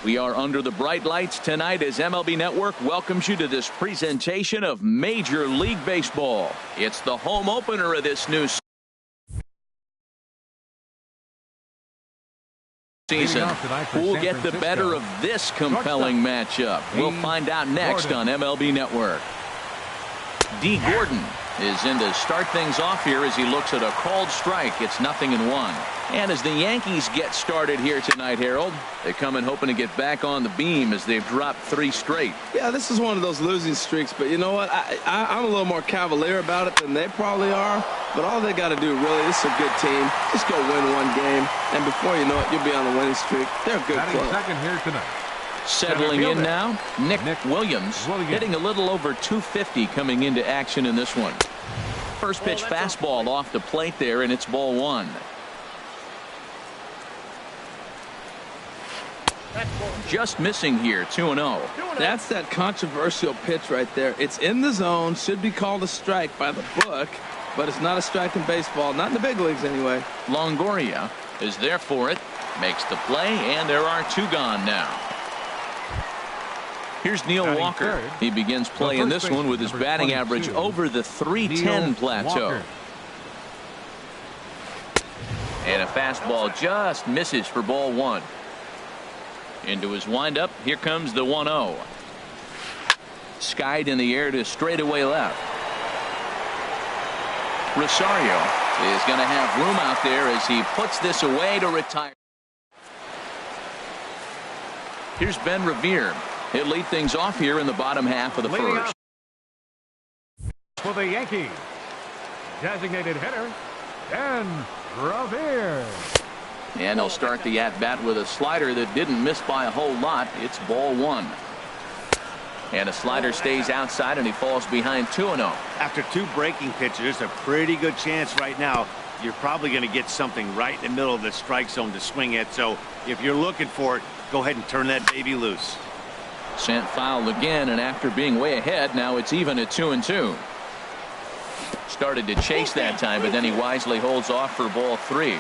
We are under the bright lights tonight as MLB Network welcomes you to this presentation of Major League Baseball. It's the home opener of this new season. Who'll get the better of this compelling matchup? We'll find out next on MLB Network. D. Gordon is in to start things off here as he looks at a called strike. It's 0-1. And as the Yankees get started here tonight, Harold, they come in hoping to get back on the beam as they've dropped 3 straight. Yeah, this is one of those losing streaks, but you know what? I'm a little more cavalier about it than they probably are, but all they got to do, really, this is a good team. Just go win one game, and before you know it, you'll be on a winning streak. They're a good club. Second here tonight. Settling in now, Nick Williams, hitting a little over 250 coming into action in this one. First pitch fastball off the plate there, and it's ball 1. Just missing here, 2-0. That's that controversial pitch right there. It's in the zone, should be called a strike by the book, but it's not a strike in baseball, not in the big leagues anyway. Longoria is there for it, makes the play, and there are 2 gone now. Here's Neil Walker. He begins play in this one with his batting average over the .310 plateau. And a fastball just misses for ball 1. Into his windup, here comes the 1-0. Skied in the air to straightaway left. Rosario is going to have room out there as he puts this away to retire. Here's Ben Revere. He'll lead things off here in the bottom half of the first. For the Yankees, designated hitter, Ben Revere. And he'll start the at-bat with a slider that didn't miss by a whole lot. It's ball 1. And a slider stays outside, and he falls behind 2-0. After 2 breaking pitches, there's a pretty good chance right now you're probably going to get something right in the middle of the strike zone to swing at. So if you're looking for it, go ahead and turn that baby loose. Sent foul again, and after being way ahead, now it's even at 2-2. Started to chase that time, but then he wisely holds off for ball 3.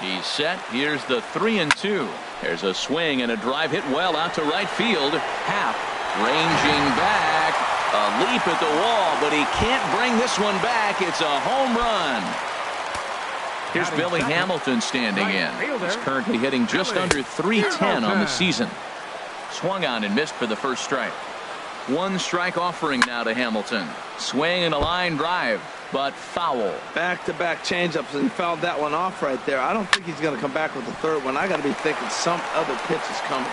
He's set. Here's the 3-2. There's a swing and a drive hit well out to right field. Happ ranging back. A leap at the wall, but he can't bring this one back. It's a home run. Here's Billy Hamilton standing in. He's currently hitting just under .310 on the season. Swung on and missed for the first strike. 1 strike offering now to Hamilton. Swing and a line drive, but foul. Back-to-back changeups, and he fouled that one off right there. I don't think he's going to come back with the 3rd one. I got to be thinking some other pitch is coming.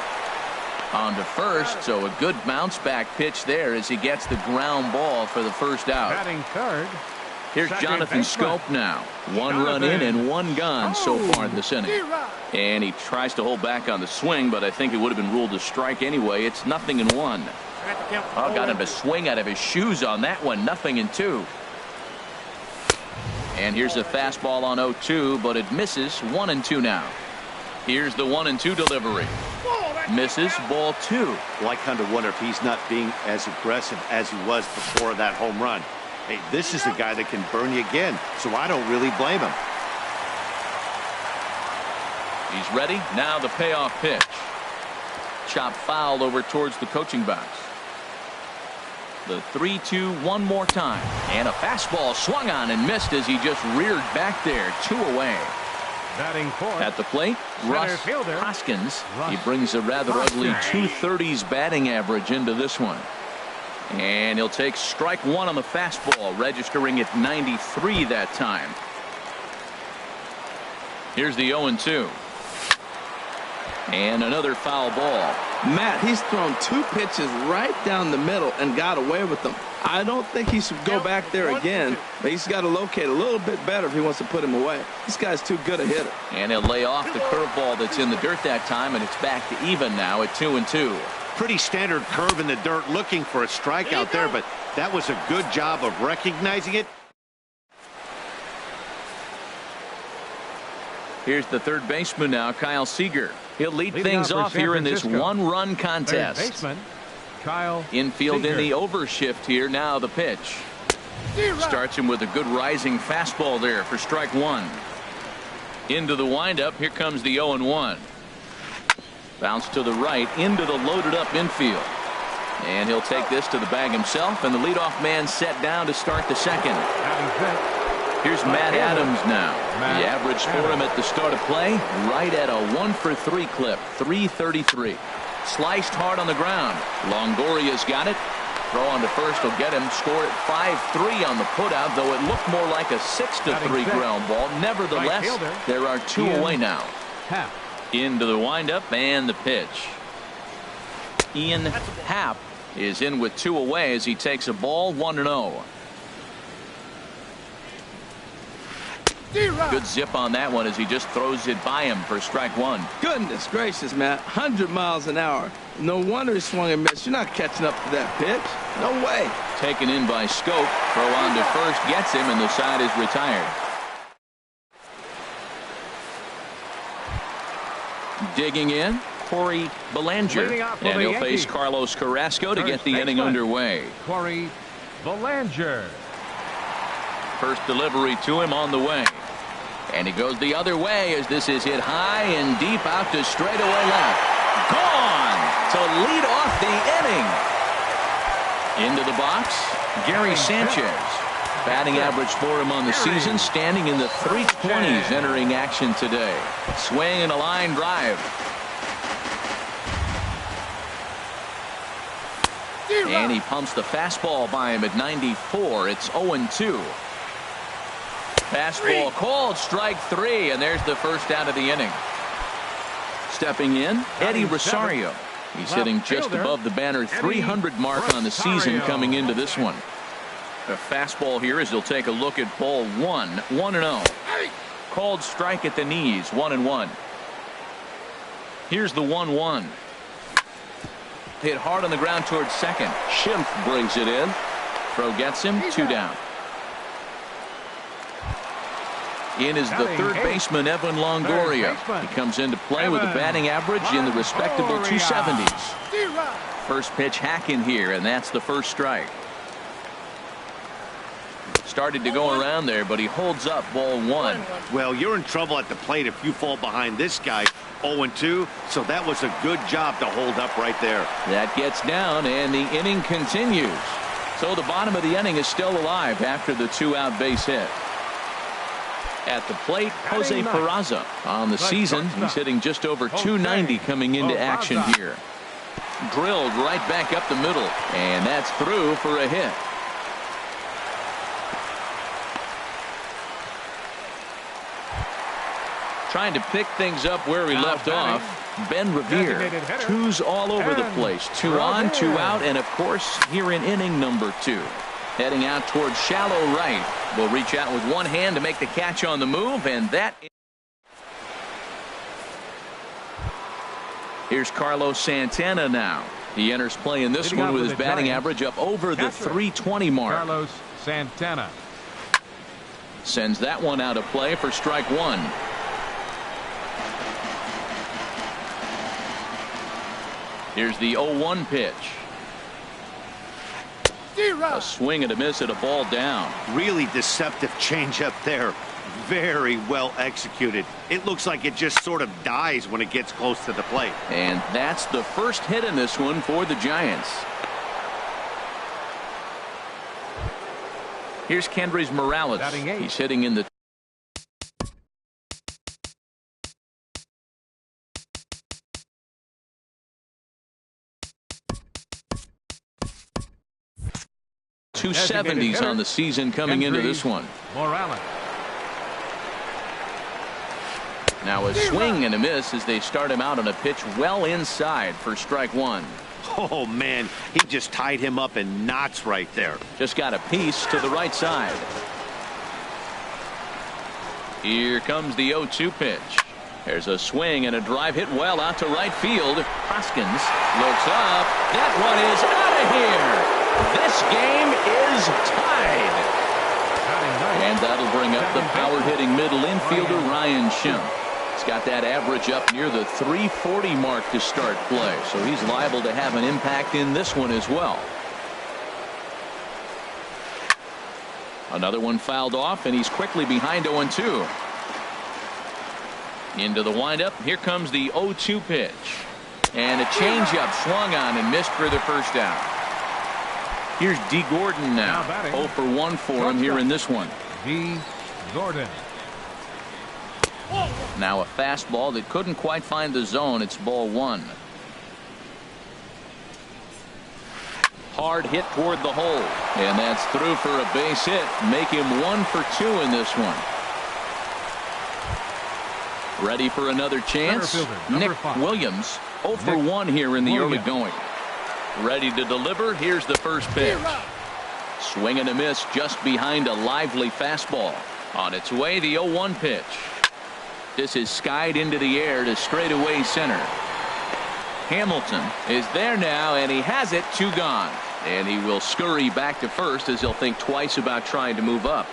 On to first, so a good bounce back pitch there as he gets the ground ball for the first out. Batting third. Here's Jonathan Scope now. 1 run in and 1 gone so far in this inning. And he tries to hold back on the swing, but I think it would have been ruled a strike anyway. It's 0-1. Oh, got him to swing out of his shoes on that one. 0-2. And here's a fastball on 0-2, but it misses. 1-2 now. Here's the 1-2 delivery. Misses, ball 2. Well, I kind of wonder if he's not being as aggressive as he was before that home run. Hey, this is a guy that can burn you again, so I don't really blame him. He's ready. Now the payoff pitch. Chop foul over towards the coaching box. The 3-2 one more time. And a fastball swung on and missed as he just reared back there. 2 away. Batting fourth. At the plate, Russ Hoskins. He brings a rather ugly 230s batting average into this one. And he'll take strike 1 on the fastball, registering at 93 that time. Here's the 0-2. And another foul ball. Matt, he's thrown 2 pitches right down the middle and got away with them. I don't think he should go back there again, but he's got to locate a little bit better if he wants to put him away. This guy's too good a hitter. And he'll lay off the curveball that's in the dirt that time, and it's back to even now at 2-2. Pretty standard curve in the dirt, looking for a strike out there, but that was a good job of recognizing it. Here's the 3rd baseman now, Kyle Seager. He'll lead things off here in this 1-run contest. Baseman, Kyle Infield Seager. in the overshift here. Now the pitch. Starts him with a good rising fastball there for strike 1. Into the windup. Here comes the 0-1. Bounce to the right into the loaded up infield. And he'll take this to the bag himself, and the leadoff man set down to start the second. Here's Matt Adams now. The average for him at the start of play, right at a 1-for-3 clip, 333. Sliced hard on the ground. Longoria's got it. Throw on to first will get him. Score at 5-3 on the putout, though it looked more like a 6-3 ground ball. Nevertheless, there are 2 away now. Into the windup and the pitch. Ian Happ is in with 2 away as he takes a ball 1-0. Good zip on that one as he just throws it by him for strike 1. Goodness gracious, man. 100 miles an hour. No wonder he swung and missed. You're not catching up to that pitch. No way. Taken in by Scope. Throw on to first gets him, and the side is retired. Digging in, Corey Belanger. And he'll face Carlos Carrasco to get the inning underway. Corey Belanger. First delivery to him on the way. And he goes the other way as this is hit high and deep out to straightaway left. Gone to lead off the inning. Into the box, Gary Sanchez. Batting average for him on the season, standing in the 320s entering action today. Swing and a line drive. And he pumps the fastball by him at 94. It's 0-2. Fastball called, strike 3, and there's the first out of the inning. Stepping in, Eddie Rosario. He's hitting just above the banner 300 mark on the season coming into this one. A fastball here as he'll take a look at ball 1, 1-0. Called strike at the knees, 1-1. Here's the 1-1. Hit hard on the ground towards second. Schimpf brings it in. Throw gets him, 2 down. In is the third baseman, Evan Longoria. He comes into play with a batting average in the respectable 270s. First pitch hack in here, and that's the first strike. Started to go around there, but he holds up ball 1. Well, you're in trouble at the plate if you fall behind this guy. 0-2, so that was a good job to hold up right there. That gets down, and the inning continues. So the bottom of the inning is still alive after the 2-out base hit. At the plate, Jose Peraza. On the season, he's hitting just over 290 coming into action here. Drilled right back up the middle, and that's through for a hit. Trying to pick things up where we left off. Ben Revere. 2s all over the place. 2 on, 2 out, and of course here in inning number 2. Heading out towards shallow right. Will reach out with one hand to make the catch on the move, and that. Here's Carlos Santana now. He enters play in this one with his batting average up over the 320 mark. Carlos Santana sends that one out of play for strike 1. Here's the 0-1 pitch. A swing and a miss at a ball down. Really deceptive changeup there. Very well executed. It looks like it just sort of dies when it gets close to the plate. And that's the first hit in this one for the Giants. Here's Kendrys Morales. He's hitting in the .270s on the season coming into this one. Morales. Now a swing and a miss as they start him out on a pitch well inside for strike 1. Oh man, he just tied him up in knots right there. Just got a piece to the right side. Here comes the 0-2 pitch. There's a swing and a drive hit well out to right field. Hoskins looks up. That one is out of here. This game is tied. And that'll bring up the power-hitting middle infielder Ryan Schimpf. He's got that average up near the 340 mark to start play, so he's liable to have an impact in this one as well. Another one fouled off, and he's quickly behind 0-2. Into the windup. Here comes the 0-2 pitch. And a changeup swung on and missed for the first out. Here's D. Gordon now. 0 for 1 for him here in this one. D. Gordon. Now a fastball that couldn't quite find the zone. It's ball 1. Hard hit toward the hole. And that's through for a base hit. Make him 1 for 2 in this one. Ready for another chance. Nick Williams 0 for 1 here in the early going. Ready to deliver. Here's the first pitch. Swing and a miss just behind a lively fastball. On its way, the 0-1 pitch. This is skied into the air to straightaway center. Hamilton is there now, and he has it. 2 gone. And he will scurry back to first as he'll think twice about trying to move up.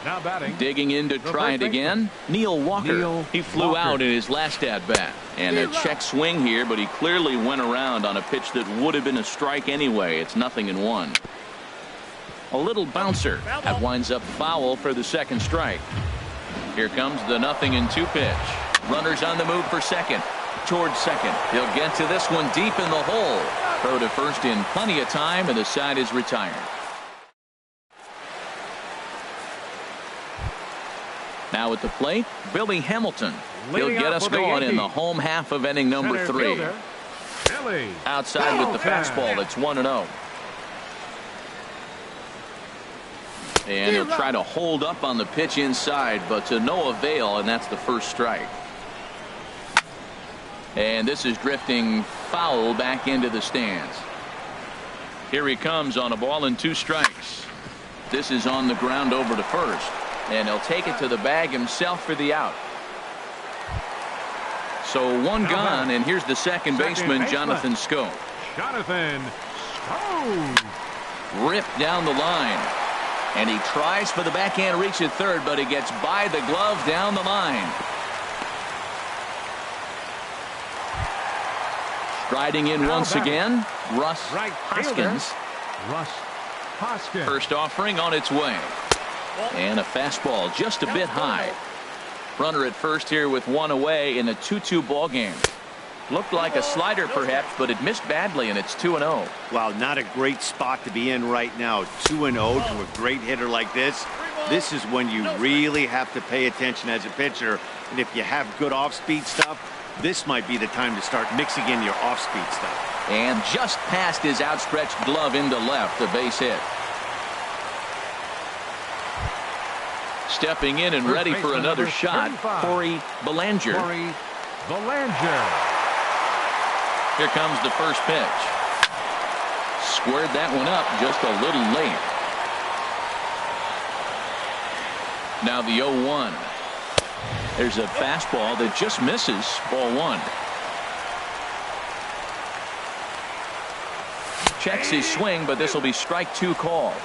Now batting. Digging in to try it again. Neil Walker. He flew out in his last at bat. And a check swing here, but he clearly went around on a pitch that would have been a strike anyway. It's 0-1. A little bouncer. That winds up foul for the second strike. Here comes the 0-2 pitch. Runners on the move for second. Towards second. He'll get to this one deep in the hole. Throw to first in plenty of time, and the side is retired. Now at the plate, Billy Hamilton. He'll get us going in the home half of inning number 3. Outside with the fastball. It's 1-0. And he'll try to hold up on the pitch inside, but to no avail, and that's the first strike. And this is drifting foul back into the stands. Here he comes on a ball and 2 strikes. This is on the ground over to first. And he'll take it to the bag himself for the out. So 1 gone, and here's the second baseman, Jonathan Schoop. Jonathan Schoop. Ripped down the line. And he tries for the backhand reach at third, but he gets by the glove down the line. Striding in once again, Russ Hoskins. First offering on its way. And a fastball just a bit high. Runner at first here with 1 away in a 2-2 ball game. Looked like a slider perhaps, but it missed badly, and it's 2-0. Wow, not a great spot to be in right now. 2-0 to a great hitter like this. This is when you really have to pay attention as a pitcher. And if you have good off-speed stuff, this might be the time to start mixing in your off-speed stuff. And just past his outstretched glove into left, a base hit. Stepping in and ready for another shot, Corey Belanger. Here comes the first pitch. Squared that one up just a little late. Now the 0-1. There's a fastball that just misses. Ball 1. Checks his swing, but this will be strike 2 call.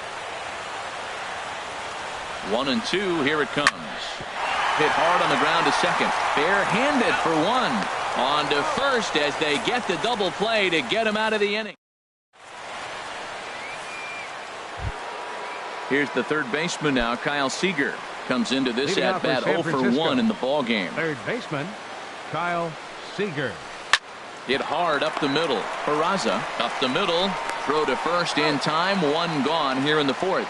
1-2. Here it comes. Hit hard on the ground to second. Bare-handed for 1. On to first as they get the double play to get him out of the inning. Here's the third baseman now, Kyle Seager. Comes into this at bat 0 for 1 in the ball game. Third baseman, Kyle Seager. Hit hard up the middle. Peraza up the middle. Throw to first in time. 1 gone here in the 4th.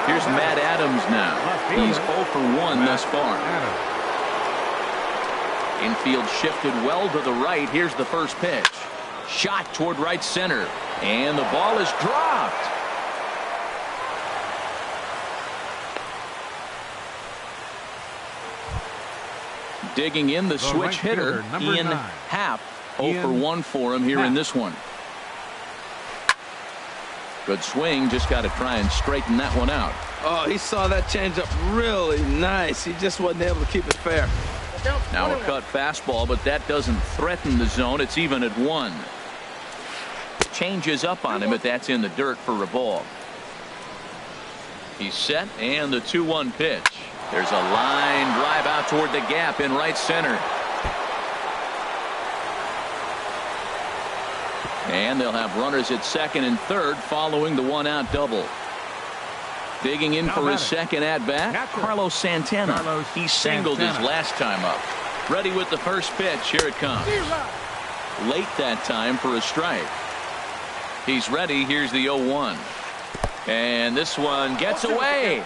Here's Matt Adams now. He's 0 for 1 thus far. Infield shifted well to the right. Here's the first pitch. Shot toward right center. And the ball is dropped. Digging in the switch hitter, Ian Happ. 0 for 1 for him here in this one. Good swing. Just got to try and straighten that one out. Oh, he saw that changeup really nice. He just wasn't able to keep it fair. Now a cut fastball, but that doesn't threaten the zone. It's even at 1. Changes up on him, but that's in the dirt for a ball. He's set, and the 2-1 pitch. There's a line drive out toward the gap in right center. And they'll have runners at second and third following the 1-out double. Digging in for his second at bat, Carlos Santana. He singled his last time up. Ready with the first pitch. Here it comes. Late that time for a strike. He's ready. Here's the 0-1. And this one gets away.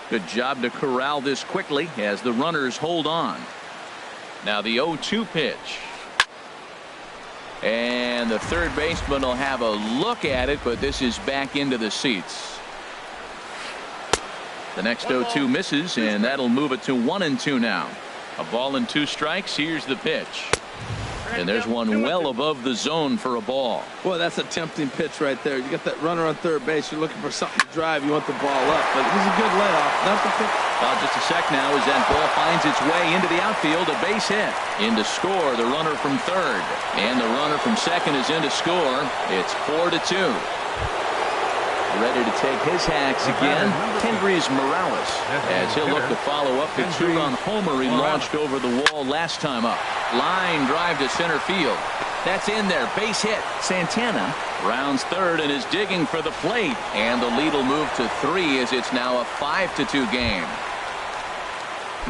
Good job to corral this quickly as the runners hold on. Now the 0-2 pitch. And the third baseman will have a look at it, but this is back into the seats. The next 0-2 misses, and that'll move it to 1-2 now. A ball and 2 strikes. Here's the pitch. And there's one well above the zone for a ball. Well, that's a tempting pitch right there. You got that runner on third base. You're looking for something to drive. You want the ball up, but it was a good layoff. Not the pitch. Well, just a sec now as that ball finds its way into the outfield. A base hit. In to score, the runner from third. And the runner from second is in to score. It's 4-2. Ready to take his hacks again. Kendrys Morales, as he'll look to follow up the 2-run homer he launched over the wall last time up. Line drive to center field. That's in there. Base hit. Santana rounds third and is digging for the plate. And the lead will move to 3 as it's now a 5-2 game.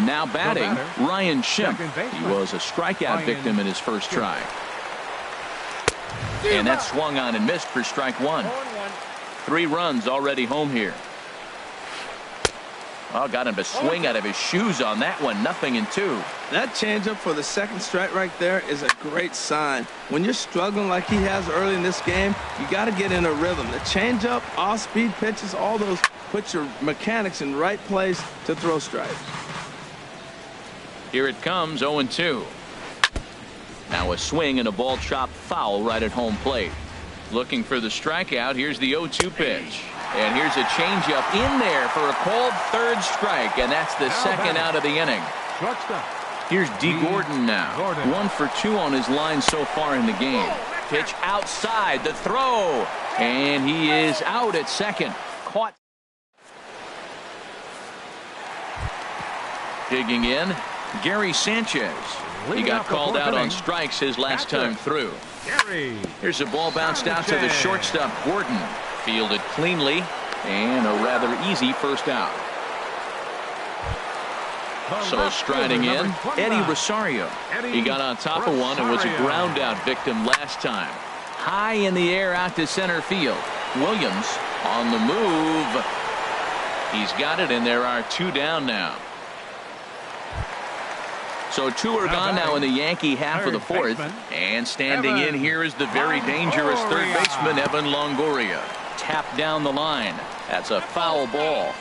Now batting, Ryan Schimpf. He was a strikeout victim in his first try. And that swung on and missed for strike 1. 3 runs already home here. Oh, got him to swing out of his shoes on that one. 0-2. That changeup for the second strike right there is a great sign. When you're struggling like he has early in this game, you got to get in a rhythm. The changeup, off-speed pitches, all those put your mechanics in right place to throw strikes. Here it comes, 0-2. Now a swing and a ball chopped foul right at home plate. Looking for the strikeout. Here's the 0-2 pitch. And here's a changeup in there for a called third strike. And that's the second out of the inning. Here's D. Gordon now. 1 for 2 on his line so far in the game. Pitch outside. The throw. And he is out at second. Caught. Digging in, Gary Sanchez. He got called out on strikes his last time through. Here's a ball bounced out to the shortstop, Gordon. Fielded cleanly, and a rather easy first out. So striding in, Eddie Rosario. He got on top of one and was a ground out victim last time. High in the air out to center field. Williams on the move. He's got it, and there are 2 down now. So 2 are gone now in the Yankee half of the 4th. And standing in here is the very dangerous third baseman, Evan Longoria. Tapped down the line. That's a foul ball.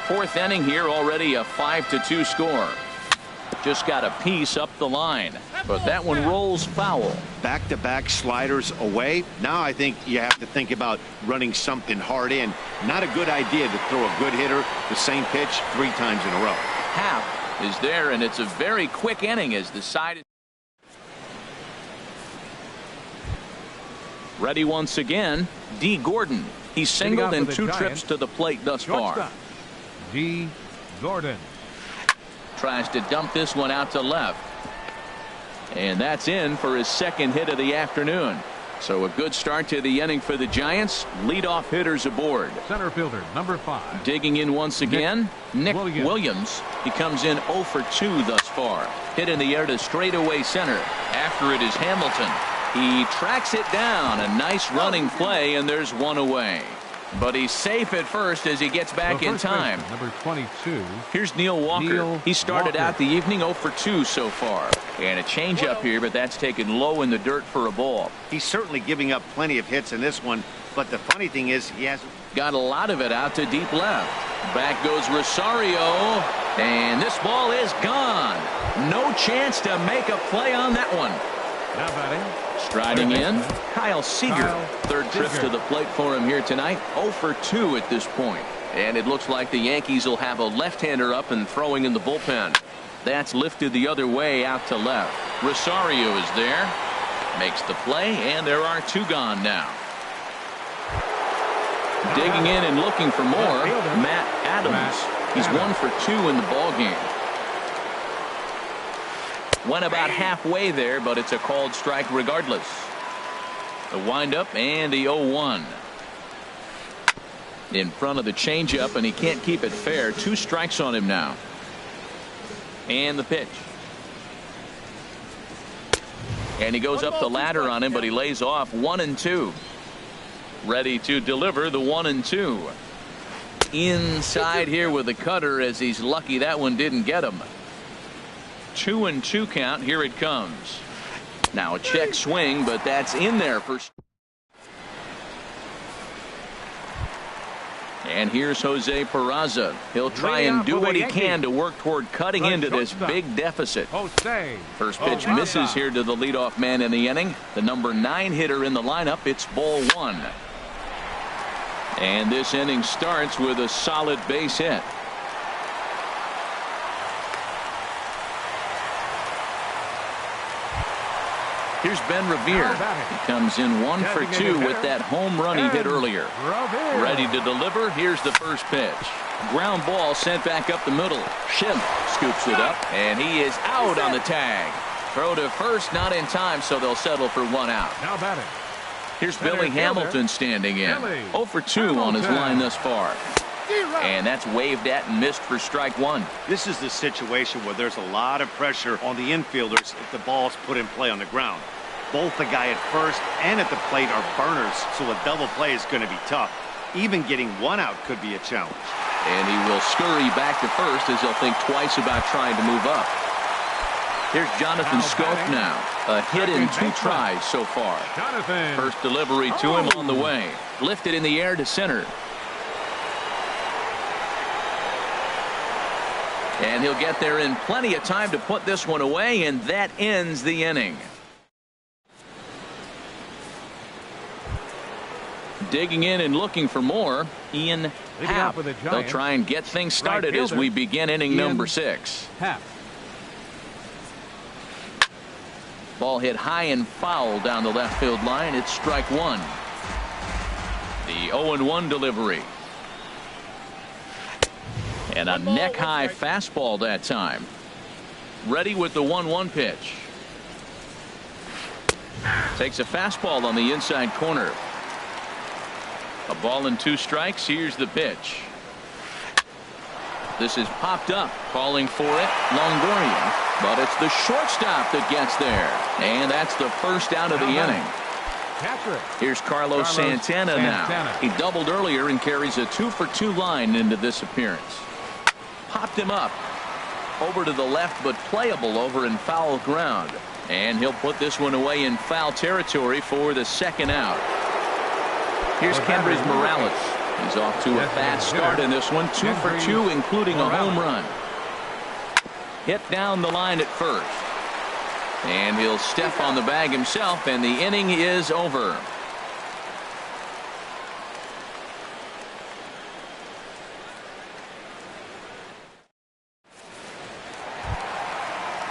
4th inning here, already a 5-2 score. Just got a piece up the line. But that one rolls foul. Back-to-back sliders away. Now I think you have to think about running something hard in. Not a good idea to throw a good hitter the same pitch 3 times in a row. Half is there, and it's a very quick inning as the side is ready once again. D. Gordon. He's singled in 2 trips to the plate thus far. D. Gordon tries to dump this one out to left, and that's in for his second hit of the afternoon. So a good start to the inning for the Giants. Leadoff hitters aboard. Center fielder number 5. Digging in once again, Nick Williams. He comes in 0 for 2 thus far. Hit in the air to straightaway center. After it is Hamilton. He tracks it down. A nice running play, and there's 1 away. But he's safe at first as he gets back in time. Number 22. Here's Neil Walker. He started out the evening 0 for 2 so far. And a changeup here, but that's taken low in the dirt for a ball. He's certainly giving up plenty of hits in this one. But the funny thing is, he hasn't got a lot of it out to deep left. Back goes Rosario. And this ball is gone. No chance to make a play on that one. Now batting. Striding in, Kyle Seager. Third trip to the plate for him here tonight. 0 for 2 at this point. And it looks like the Yankees will have a left-hander up and throwing in the bullpen. That's lifted the other way out to left. Rosario is there. Makes the play, and there are 2 gone now. Digging in and looking for more, Matt Adams. He's 1 for 2 in the ballgame. Went about halfway there, but it's a called strike regardless. The windup and the 0-1. In front of the changeup, and he can't keep it fair. 2 strikes on him now. And the pitch. And he goes up the ladder on him, but he lays off 1-2. Ready to deliver the 1-2. Inside here with the cutter, as he's lucky that one didn't get him. 2-2 count. Here it comes. Now a check swing, but that's in there for. And here's Jose Peraza. He'll try and do what he can to work toward cutting into this big deficit. First pitch misses here to the leadoff man in the inning. The number 9 hitter in the lineup. It's ball 1. And this inning starts with a solid base hit. Here's Ben Revere. He comes in 1 for 2 with that home run he hit earlier. Ready to deliver. Here's the first pitch. Ground ball sent back up the middle. Schimpf scoops it up, and he is out on the tag. Throw to first, not in time, so they'll settle for 1 out. Now batting. Here's Billy Hamilton standing in. 0 for 2 on his line thus far. And that's waved at and missed for strike 1. This is the situation where there's a lot of pressure on the infielders if the ball's put in play on the ground. Both the guy at first and at the plate are burners, so a double play is going to be tough. Even getting 1 out could be a challenge. And he will scurry back to first as he'll think twice about trying to move up. Here's Jonathan Scope now. A hit in 2 tries so far. First delivery to him on the way. Lifted in the air to center. And he'll get there in plenty of time to put this one away, and that ends the inning. Digging in and looking for more, Ian Happ. They'll try and get things started as we begin inning number 6. Ball hit high and foul down the left field line. It's strike 1. The 0-1 delivery. And a neck-high fastball that time. Ready with the 1-1 pitch. Takes a fastball on the inside corner. A ball and 2 strikes. Here's the pitch. This is popped up. Calling for it, Longoria. But it's the shortstop that gets there. And that's the first out of the inning. Here's Carlos Santana now. He doubled earlier and carries a 2 for 2 line into this appearance. Popped him up over to the left, but playable over in foul ground, and he'll put this one away in foul territory for the 2nd out. Here's Kendrys Morales. He's off to a fast start in this one. 2 for 2, including a home run. Hit down the line at first, and he'll step on the bag himself, and the inning is over.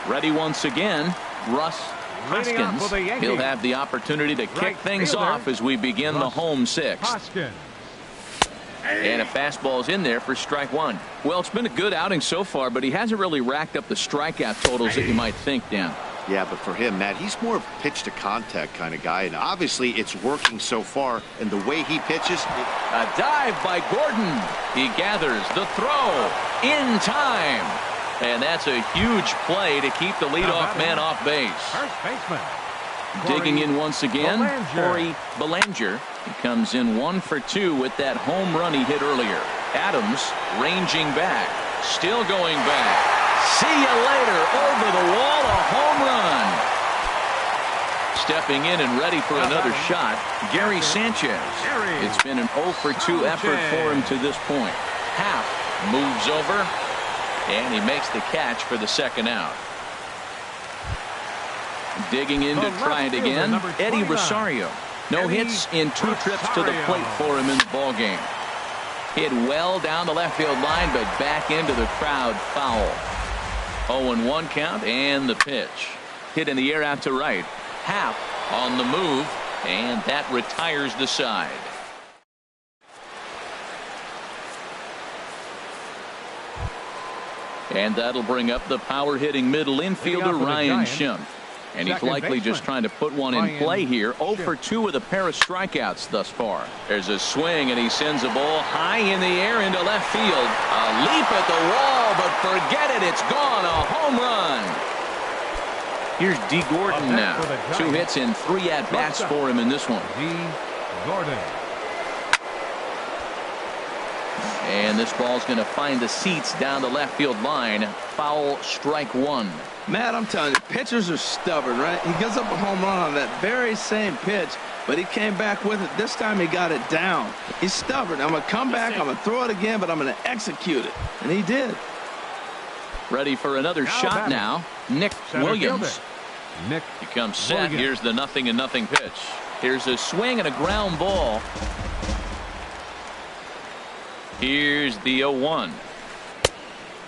Ready once again, Russ Hoskins. He'll have the opportunity to kick things off as we begin the home 6th. And a fastball's in there for strike 1. Well, it's been a good outing so far, but he hasn't really racked up the strikeout totals that you might think, Dan. Yeah, but for him, Matt, he's more of a pitch to contact kind of guy, and obviously it's working so far, and the way he pitches. A dive by Gordon. He gathers the throw in time. And that's a huge play to keep the leadoff man off base. First baseman. Digging in once again, Corey Belanger. He comes in 1 for 2 with that home run he hit earlier. Adams ranging back. Still going back. See you later. Over the wall, a home run. Stepping in and ready for another shot, Gary Sanchez. It's been an 0 for 2 effort for him to this point. Happ moves over. And he makes the catch for the 2nd out. Digging in to try it again, Eddie Rosario. No hits in 2 trips to the plate for him in the ballgame. Hit well down the left field line, but back into the crowd foul. 0-1 count, and the pitch. Hit in the air out to right. Happ on the move, and that retires the side. And that'll bring up the power-hitting middle infielder Ryan Schimpf. And he's second likely just baseman. trying to put one in play here. 0 for 2 with a pair of strikeouts thus far. There's a swing, and he sends a ball high in the air into left field. A leap at the wall, but forget it. It's gone. A home run. Here's D. Gordon now. 2 hits and 3 at-bats for him in this one. D. Gordon. And this ball's going to find the seats down the left field line. Foul, strike 1. Matt, I'm telling you, pitchers are stubborn, right? He gives up a home run on that very same pitch, but he came back with it. This time he got it down. He's stubborn. I'm going to come back, I'm going to throw it again, but I'm going to execute it. And he did. Ready for another shot now. Nick Williams. Nick He comes set. Williams. Here's the 0-0 pitch. Here's a swing and a ground ball. Here's the 0-1.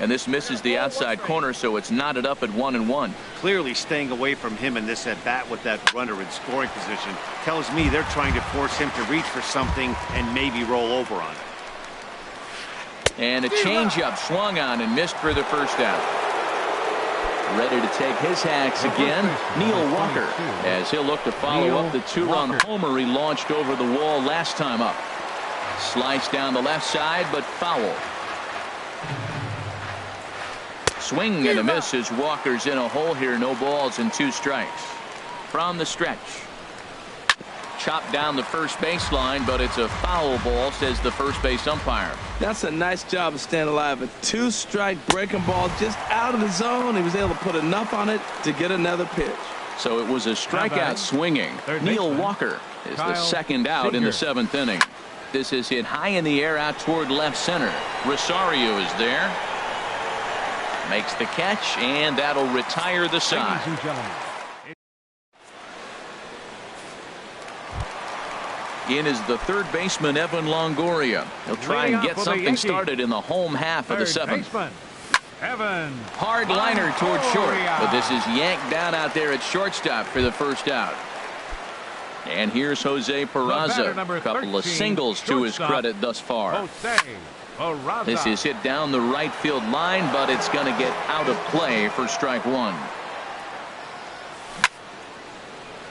And this misses the outside corner, so it's knotted up at 1-1. Clearly staying away from him in this at-bat with that runner in scoring position tells me they're trying to force him to reach for something and maybe roll over on it. And a changeup swung on and missed for the first out. Ready to take his hacks again, Neil Walker, as he'll look to follow up the 2-run homer he launched over the wall last time up. Sliced down the left side, but foul. Swing and a miss as Walker's in a hole here. No balls and 2 strikes. From the stretch. Chopped down the first baseline, but it's a foul ball, says the first base umpire. That's a nice job of staying alive. A 2-strike breaking ball just out of the zone. He was able to put enough on it to get another pitch. So it was a strikeout swinging. Neil Walker is the second out in the 7th inning. This is hit high in the air out toward left center. Rosario is there. Makes the catch, and that'll retire the side. Ladies and gentlemen. In is the third baseman, Evan Longoria. He'll try and get something started in the home half of the 7th. Evan. Hard liner toward short, but this is yanked down out there at shortstop for the first out. And here's Jose Peraza. A couple of singles to his credit thus far. This is hit down the right field line, but it's going to get out of play for strike 1.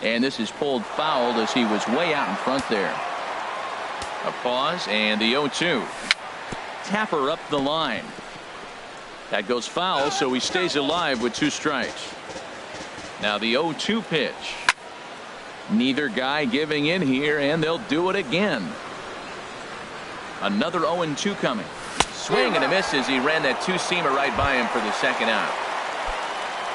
And this is pulled foul as he was way out in front there. A pause and the 0-2. Tapper up the line. That goes foul, so he stays alive with 2 strikes. Now the 0-2 pitch. Neither guy giving in here, and they'll do it again. Another 0-2 coming. Swing and a miss as he ran that 2-seamer right by him for the second out.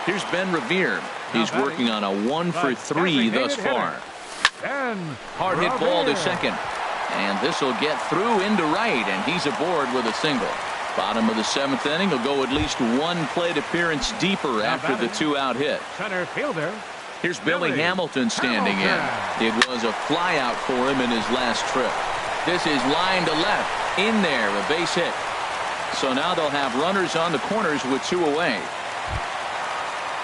Here's Ben Revere. He's working on a 1 for 3 thus far. Hard hit ball to second. And this will get through into right, and he's aboard with a single. Bottom of the 7th inning. He'll go at least 1 plate appearance deeper after the 2-out hit. Center fielder. Here's Billy Hamilton standing in. It was a fly out for him in his last trip. This is line to left. In there, a base hit. So now they'll have runners on the corners with 2 away.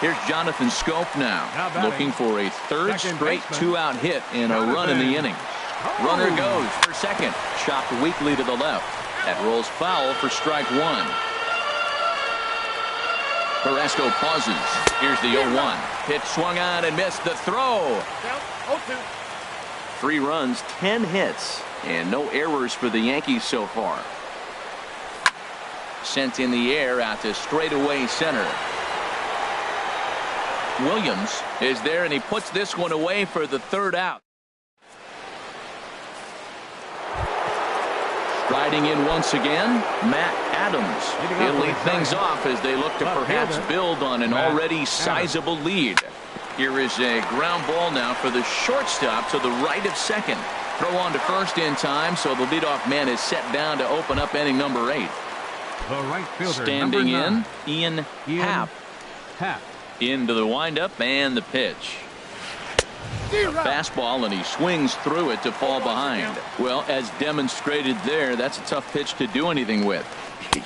Here's Jonathan Scope now, looking for a 3rd straight 2-out hit and a run in the inning. Runner goes for second. Chopped weakly to the left. That rolls foul for strike 1. Carrasco pauses. Here's the 0-1. Pitch swung on and missed the throw. 3 runs, 10 hits, and no errors for the Yankees so far. Sent in the air out to straightaway center. Williams is there, and he puts this one away for the 3rd out. Striding in once again, Matt Adams. He'll lead things off as they look to perhaps build on an already sizable lead. Here is a ground ball now for the shortstop to the right of second. Throw on to first in time, so the leadoff man is set down to open up inning number 8. The right fielder, standing in, Ian Happ. Happ. Into the windup and the pitch. A fastball, and he swings through it to fall behind. Well, as demonstrated there, that's a tough pitch to do anything with.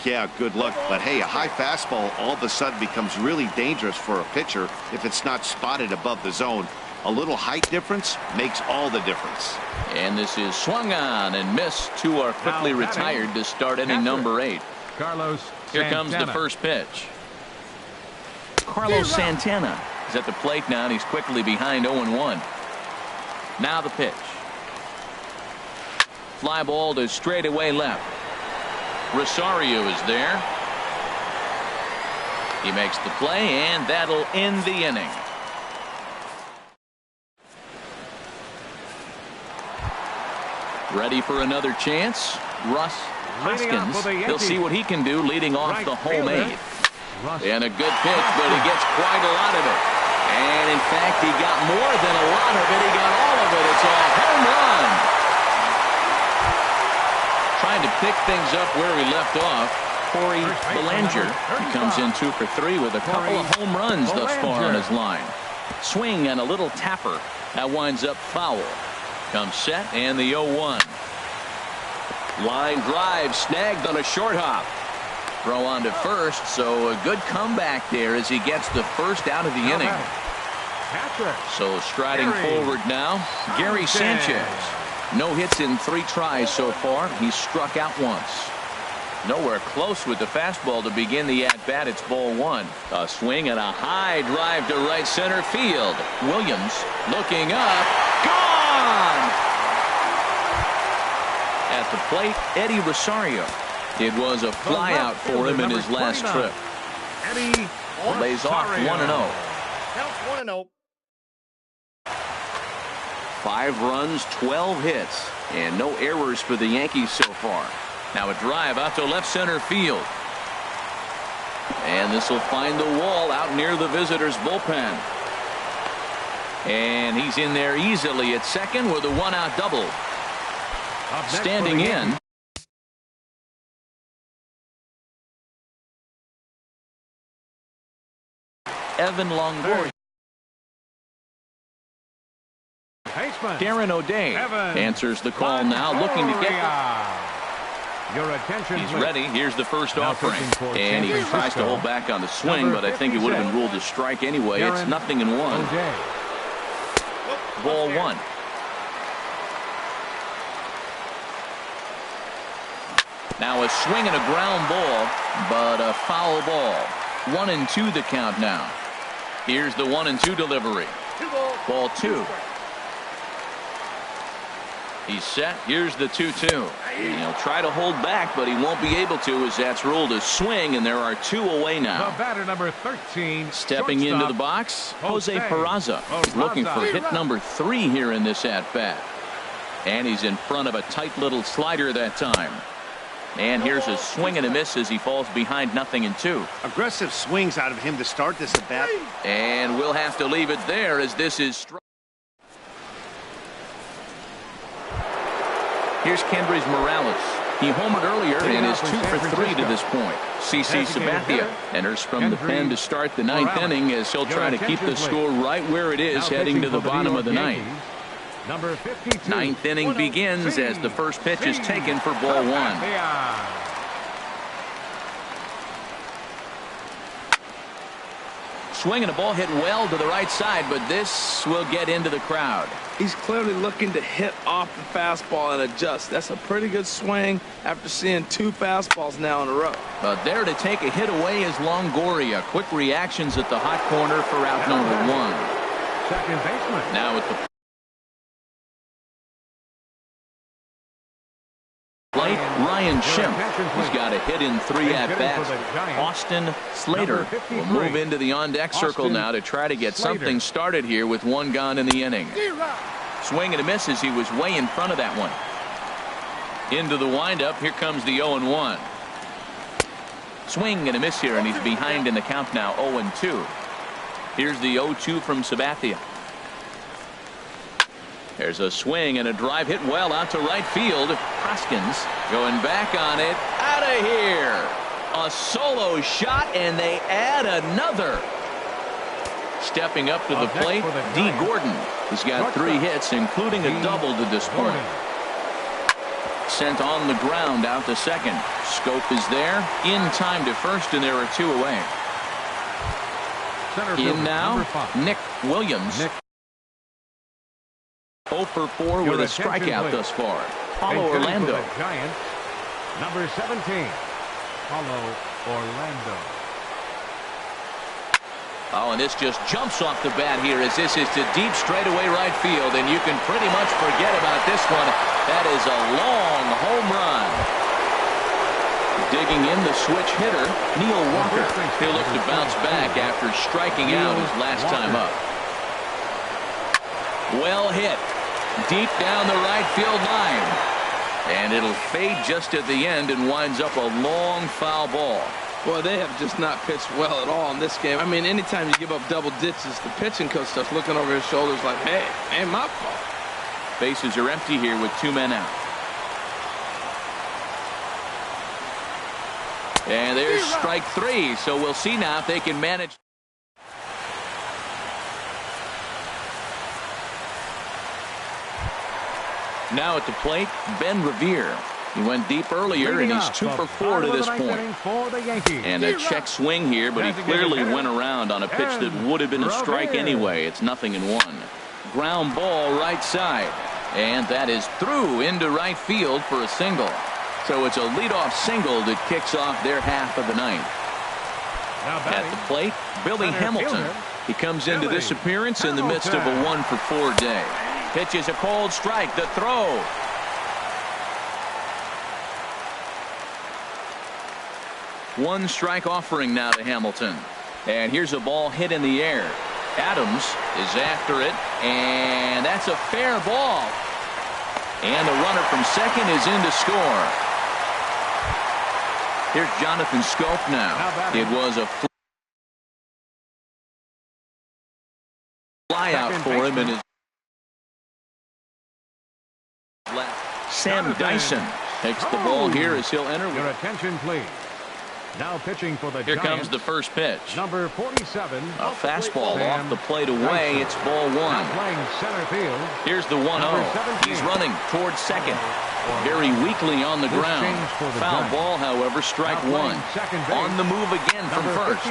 Yeah, good luck. But hey, a high fastball all of a sudden becomes really dangerous for a pitcher if it's not spotted above the zone. A little height difference makes all the difference. And this is swung on and missed. 2 are quickly retired to start inning number 8. Carlos Here comes the first pitch. Carlos Santana He's at the plate now, and he's quickly behind 0-1. Now the pitch. Fly ball to straightaway left. Rosario is there. He makes the play, and that'll end the inning. Ready for another chance. Russ Hoskins. He'll see what he can do leading off the home eighth. And a good pitch, but he gets quite a lot of it. And in fact, he got more than a lot of it. He got all of it. It's a home run. Trying to pick things up where he left off. Corey Belanger. He comes in 2 for 3 with a couple of home runs thus far on his line. Swing and a little tapper. That winds up foul. Comes set and the 0-1. Line drive snagged on a short hop. Throw on to first, so a good comeback there as he gets the first out of the inning. So striding forward now, Gary Sanchez. No hits in 3 tries so far. He's struck out once. Nowhere close with the fastball to begin the at-bat. It's ball 1. A swing and a high drive to right center field. Williams looking up. Gone! At the plate, Eddie Rosario. It was a flyout for him in his last trip. Eddie Lays off 1-0. Counts 1-0. 5 runs, 12 hits, and no errors for the Yankees so far. Now a drive out to left center field. And this will find the wall out near the visitors' bullpen. And he's in there easily at second with a 1-out double. Standing in. Evan Longoria. Darren O'Day answers the call now, looking to get your attention. He's ready. Here's the first offering, and he tries to hold back on the swing, but I think it would have been ruled a strike anyway. It's 0-1. Ball 1. Now a swing and a ground ball, but a foul ball. 1-2 the count now. Here's the 1-2 delivery. Ball 2. He's set. Here's the 2-2. He'll try to hold back, but he won't be able to, as that's ruled a swing, and there are 2 away now. The batter number 13. Stepping into the box, Jose Peraza. He's looking for hit number 3 here in this at-bat. And he's in front of a tight little slider that time. And here's a swing and a miss as he falls behind 0-2. Aggressive swings out of him to start this at bat. And we'll have to leave it there as this is. Here's Kendrys Morales. He homered earlier and is 2 for 3 to this point. CC Sabathia enters from the pen to start the 9th inning as he'll try to keep the score right where it is heading to the bottom of the 9th. Number 52. 9th inning begins as the first pitch is taken for ball 1. Swing and a ball hit well to the right side, but this will get into the crowd. He's clearly looking to hit off the fastball and adjust. That's a pretty good swing after seeing 2 fastballs now in a row. But there to take a hit away is Longoria. Quick reactions at the hot corner for out number 1. Second baseman. Now at the plate, Ryan Schimpf. He's got a hit in 3 at-bats. Austin Slater will move into the on-deck circle now to try to get something started here with 1 gone in the inning. Swing and a miss as he was way in front of that one. Into the windup. Here comes the 0-1. Swing and a miss here, and he's behind in the count now, 0-2. Here's the 0-2 from Sabathia. There's a swing and a drive hit well out to right field. Hoskins going back on it. Out of here. A solo shot, and they add another. Stepping up to the plate, D. Gordon. He's got 3 hits, including a double to this point. Sent on the ground out to second. Scope is there. In time to first, and there are 2 away. In now, Nick Williams. 0 for 4 with a strikeout thus far. Paulo Orlando. Giants, number 17. Paulo Orlando. Oh, and this just jumps off the bat here as this is to deep straightaway right field, and you can pretty much forget about this one. That is a long home run. Digging in the switch hitter, Neil Walker. He'll look to bounce back after striking out his last time up. Well hit. Deep down the right field line. And it'll fade just at the end and winds up a long foul ball. Boy, they have just not pitched well at all in this game. I mean, anytime you give up double digits, the pitching coach starts looking over his shoulders like, hey, ain't my fault. Bases are empty here with 2 men out. And there's strike 3, so we'll see now if they can manage. Now at the plate, Ben Revere. He went deep earlier, and he's 2 for 4 to this point. And a check swing here, but he clearly went around on a pitch that would have been a strike anyway. It's 0-1. Ground ball right side. And that is through into right field for a single. So it's a leadoff single that kicks off their half of the ninth. At the plate, Billy Hamilton. He comes into this appearance in the midst of a 1 for 4 day. Pitches a cold strike. The throw. One strike offering now to Hamilton. And here's a ball hit in the air. Adams is after it, and that's a fair ball. And the runner from second is in to score. Here's Jonathan Scope now. It was a fly out for him in his left. Sam Dyson takes the ball here as he'll enter. Your attention, please. Now pitching for the Here Giants, comes the first pitch. Number 47. A fastball off the plate away. It's ball 1. Playing center field. Here's the 1-0. He's running towards second. Very weakly on the ground. Foul ball, however, strike 1. On the move again from first.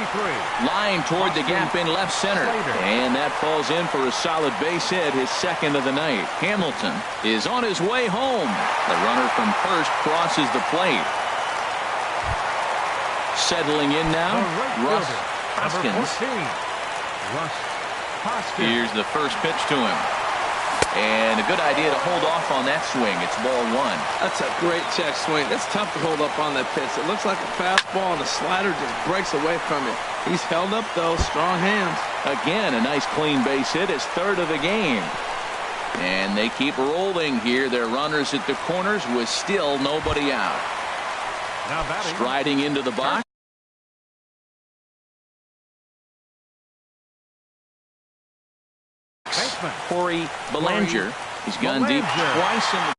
Line toward the gap in left center. And that falls in for a solid base hit, his second of the night. Hamilton is on his way home. The runner from first crosses the plate. Settling in now, Russ Hoskins. Here's the first pitch to him. And a good idea to hold off on that swing. It's ball 1. That's a great check swing. That's tough to hold up on that pitch. It looks like a fastball, and the slider just breaks away from it. He's held up, though. Strong hands. Again, a nice clean base hit. His third of the game. And they keep rolling here. Their runners at the corners with still nobody out. Striding into the box. Corey Belanger. He's gone deep twice in the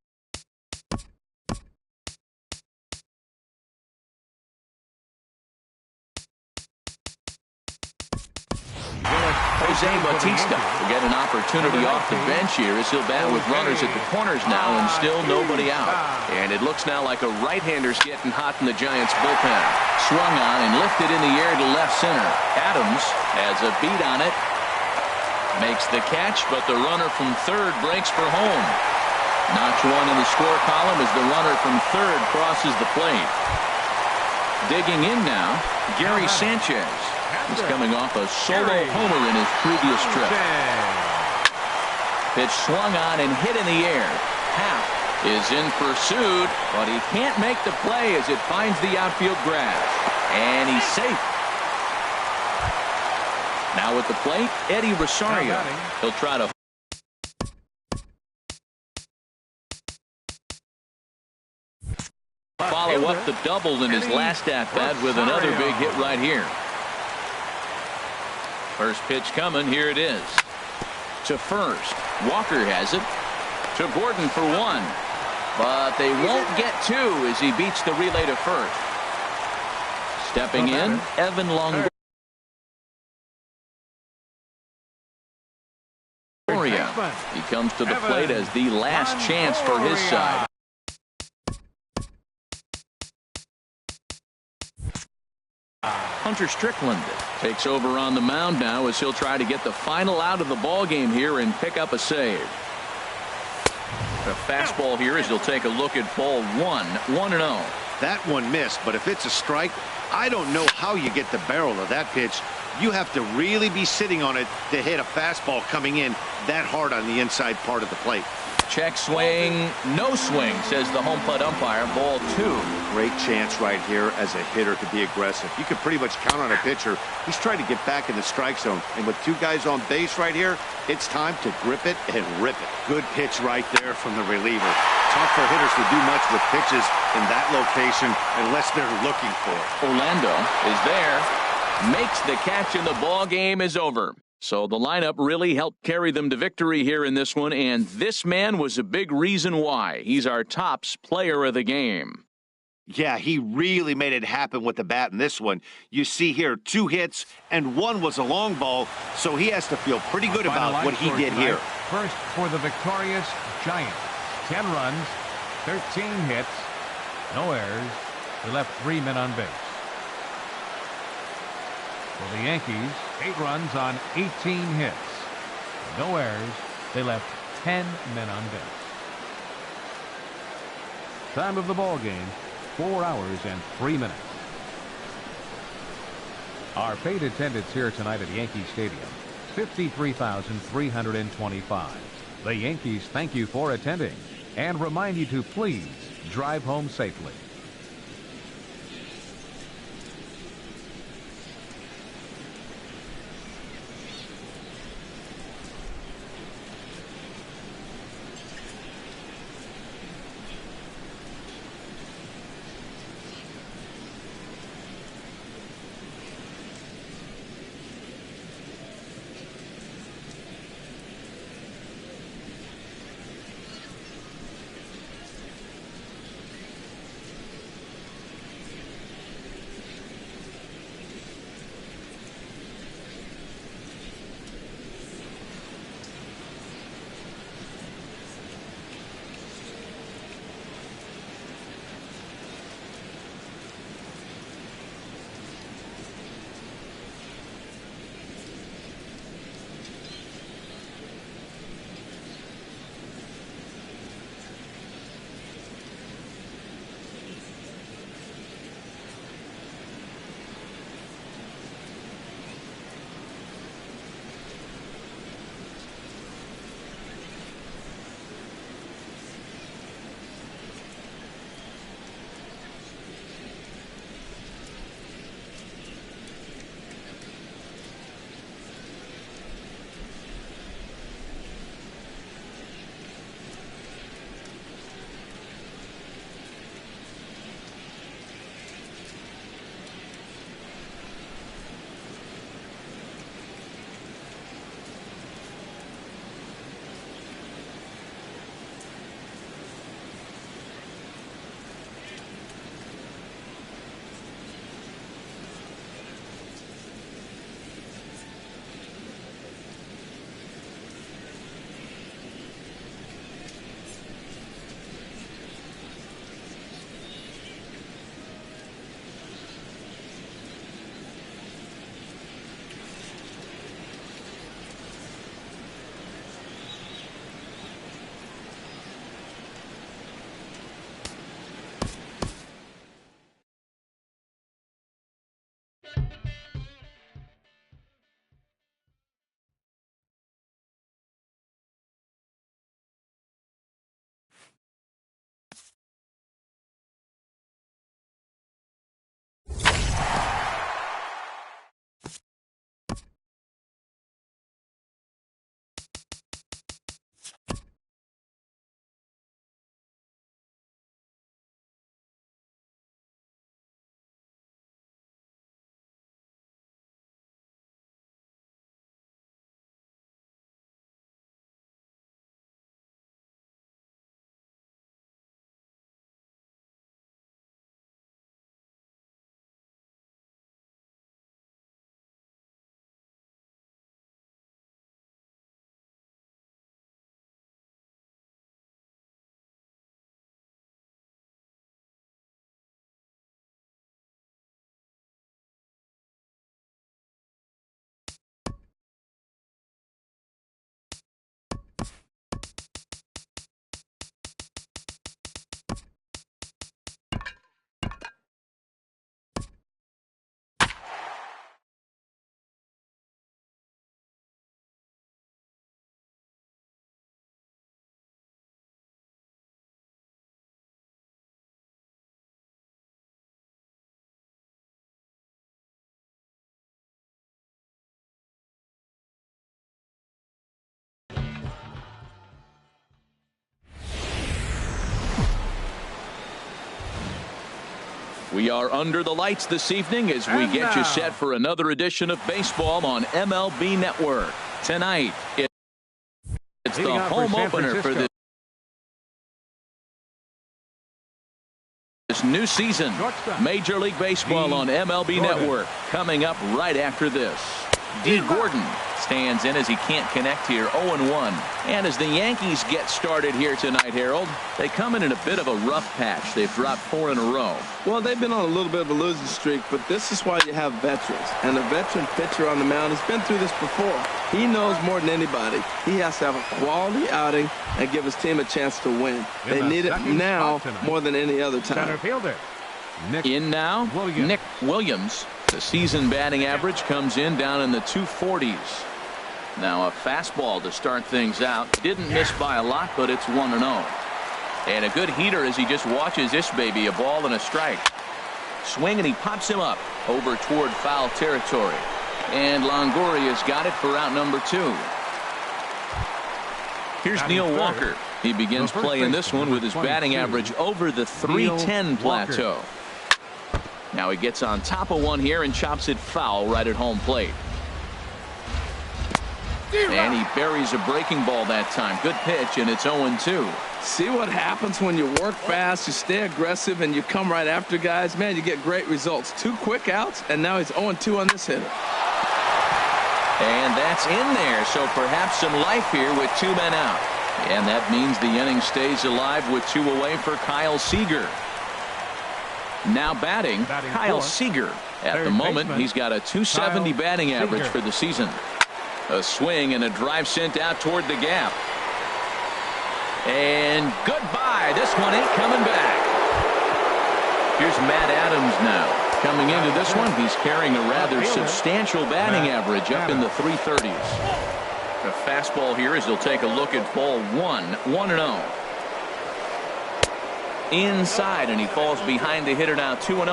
Jose Bautista will get an opportunity off the bench here as he'll bat with runners at the corners now and still nobody out. And it looks now like a right-hander's getting hot in the Giants bullpen. Swung on and lifted in the air to left center. Adams has a beat on it. Makes the catch, but the runner from third breaks for home. Notch 1 in the score column as the runner from third crosses the plate. Digging in now, Gary Sanchez. He's coming off a solo homer in his previous trip. Pitch swung on and hit in the air. Happ is in pursuit, but he can't make the play as it finds the outfield grass. And he's safe. Now at the plate, Eddie Rosario. He'll try to follow up the double in his last at-bat with another big hit right here. First pitch coming. Here it is. To first. Walker has it. To Gordon for 1. But they won't get 2 as he beats the relay to first. Stepping in, Evan Longoria. He comes to the plate as the last chance for his side. Hunter Strickland takes over on the mound now as he'll try to get the final out of the ball game here and pick up a save. A fastball here as he'll take a look at ball 1, 1-0. That one missed, but if it's a strike, I don't know how you get the barrel of that pitch you have to really be sitting on it to hit a fastball coming in that hard on the inside part of the plate. Check swing, no swing, says the home plate umpire. Ball 2. Great chance right here as a hitter to be aggressive. You can pretty much count on a pitcher. He's trying to get back in the strike zone. And with 2 guys on base right here, it's time to grip it and rip it. Good pitch right there from the reliever. Tough for hitters to do much with pitches in that location unless they're looking for it. Orlando is there, makes the catch, and the ball game is over. So the lineup really helped carry them to victory here in this one, and this man was a big reason why. He's our tops player of the game. Yeah, he really made it happen with the bat in this one. You see here 2 hits, and 1 was a long ball, so he has to feel pretty good about what he did here. First for the victorious Giants. 10 runs, 13 hits, no errors. They left 3 men on base. For the Yankees, 8 runs on 18 hits. No errors. They left 10 men on base. Time of the ball game, 4 hours and 3 minutes. Our paid attendance here tonight at Yankee Stadium, 53,325. The Yankees thank you for attending and remind you to please drive home safely. We are under the lights this evening as we get you set for another edition of baseball on MLB Network. Tonight, it's the home opener for this new season. Major League Baseball on MLB Network coming up right after this. D. Gordon stands in as he can't connect here, 0-1. And as the Yankees get started here tonight, Harold, they come in a bit of a rough patch. They've dropped 4 in a row. Well, they've been on a little bit of a losing streak, but this is why you have veterans. And a veteran pitcher on the mound has been through this before. He knows more than anybody. He has to have a quality outing and give his team a chance to win. They need it now more than any other time. Center fielder. In now, Nick Williams. The season batting average comes in down in the 240s. Now a fastball to start things out. Didn't miss by a lot, but it's 1-0. And a good heater as he just watches this baby, a ball and a strike. Swing, and he pops him up over toward foul territory. And Longoria's got it for out number 2. Here's Neil Walker. He begins play in this one with his batting average over the 310 plateau. Now he gets on top of one here and chops it foul right at home plate. And he buries a breaking ball that time. Good pitch, and it's 0-2. See what happens when you work fast, you stay aggressive, and you come right after guys? Man, you get great results. 2 quick outs, and now he's 0-2 on this hitter. And that's in there, so perhaps some life here with 2 men out. And that means the inning stays alive with 2 away for Kyle Seager. Now batting Kyle Seager. At the moment, he's got a 270 batting average for the season. A swing and a drive sent out toward the gap. And goodbye. This one ain't coming back. Here's Matt Adams now. Coming into this one, he's carrying a rather substantial batting average up in the 330s. A fastball here as he'll take a look at ball 1, 1-0. Inside, and he falls behind the hitter now, 2-0.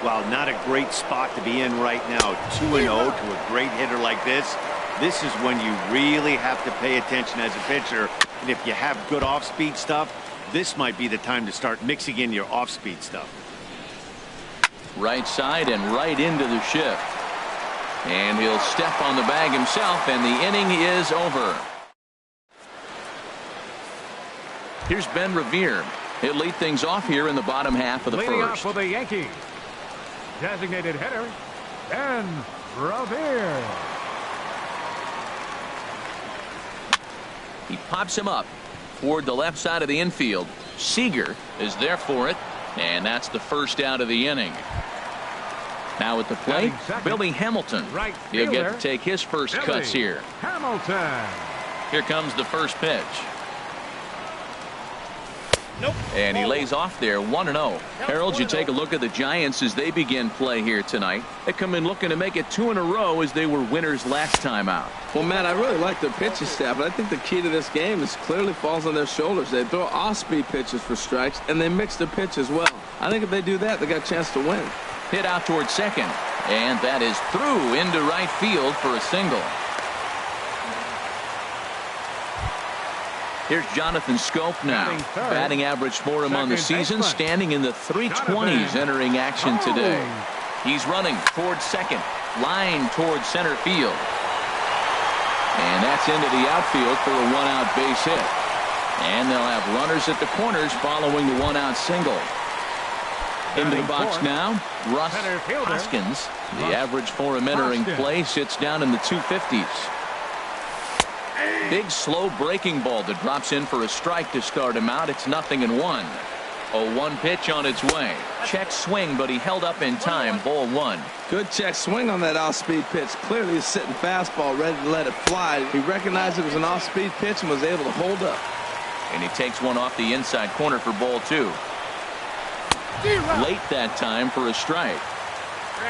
Wow, not a great spot to be in right now. 2-0 to a great hitter like this. This is when you really have to pay attention as a pitcher. And if you have good off-speed stuff, this might be the time to start mixing in your off-speed stuff. Right side and right into the shift. And he'll step on the bag himself, and the inning is over. Here's Ben Revere. He'll lead things off here in the bottom half of the Leading first. off for the Yankees, designated hitter, Ben Revere. He pops him up toward the left side of the infield. Seager is there for it, and that's the first out of the inning. Now at the plate, Billy Hamilton. He'll get to take his first cuts here. Hamilton. Here comes the first pitch. Nope. And he lays off there, 1-0. Harold, you take a look at the Giants as they begin play here tonight. They come in looking to make it 2 in a row as they were winners last time out. Well, Matt, I really like their pitching staff, but I think the key to this game is clearly falls on their shoulders. They throw off-speed pitches for strikes, and they mix their pitch as well. I think if they do that, they got a chance to win. Hit out towards second, and that is through into right field for a single. Here's Jonathan Scope now. Batting average for him on the season, standing in the 320s entering action today. He's running towards second, line towards center field. And that's into the outfield for a 1-out base hit. And they'll have runners at the corners following the 1-out single. Into the box now, Russ Hoskins. The average for him entering play sits down in the 250s. Big slow breaking ball that drops in for a strike to start him out. It's 0-1. 0-1 pitch on its way. Check swing, but he held up in time. Ball 1. Good check swing on that off-speed pitch. Clearly a sitting fastball ready to let it fly. He recognized it was an off-speed pitch and was able to hold up. And he takes one off the inside corner for ball 2. Late that time for a strike.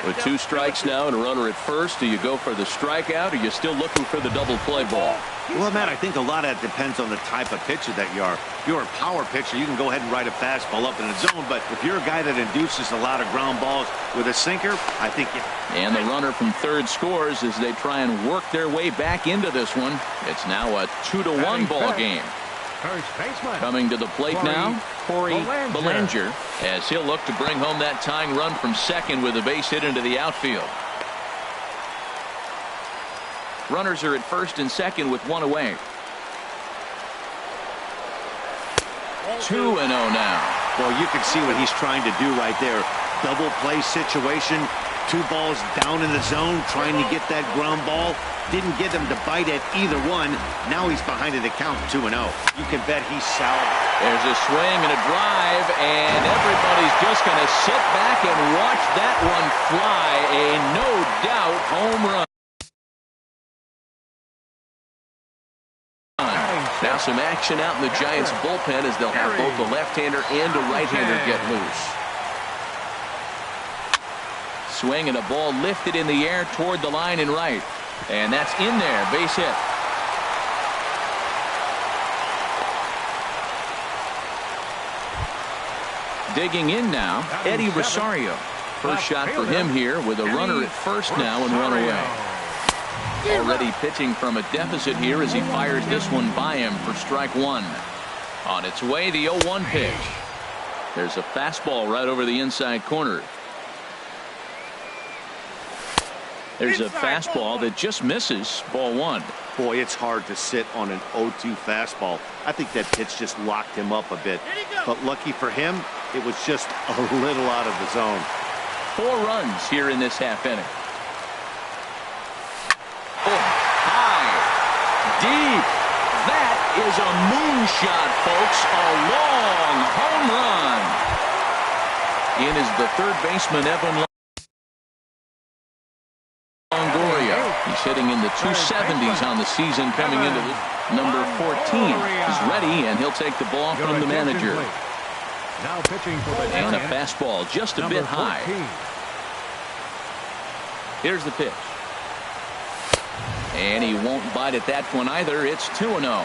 With 2 strikes now and a runner at first, do you go for the strikeout or are you still looking for the double play ball? Well, Matt, I think a lot of that depends on the type of pitcher that you are. If you're a power pitcher, you can go ahead and ride a fastball up in the zone. But if you're a guy that induces a lot of ground balls with a sinker, I think you... And the runner from third scores as they try and work their way back into this one. It's now a 2-1 ball game. First baseman. Coming to the plate now, Corey Belanger, as he'll look to bring home that tying run from second with a base hit into the outfield. Runners are at first and second with one away. 2-0 now. Well, you can see what he's trying to do right there. Double play situation. 2 balls down in the zone, trying to get that ground ball. Didn't get him to bite at either one. Now he's behind in the count, 2-0. You can bet he's sour. There's a swing and a drive, and everybody's just going to sit back and watch that one fly. A no-doubt home run. Now some action out in the Giants bullpen as they'll have both a left-hander and a right-hander get loose. Swing and a ball lifted in the air toward the line and right. And that's in there, base hit. Digging in now, Eddie Rosario. First shot for him here with a runner at first now and one away. Already pitching from a deficit here as he fires this one by him for strike one. On its way, the 0-1 pitch. There's a fastball right over the inside corner. There's a fastball that just misses, ball one. Boy, it's hard to sit on an 0-2 fastball. I think that pitch just locked him up a bit. But lucky for him, it was just a little out of the zone. 4 runs here in this half inning. Oh, high, deep. That is a moonshot, folks. A long home run. In is the third baseman, Evan Longoria. He's hitting in the 270s on the season coming into the number 14. He's ready, and he'll take the ball from the manager. Now pitching for the and a fastball just a bit high. Here's the pitch. And he won't bite at that one either. It's 2-0.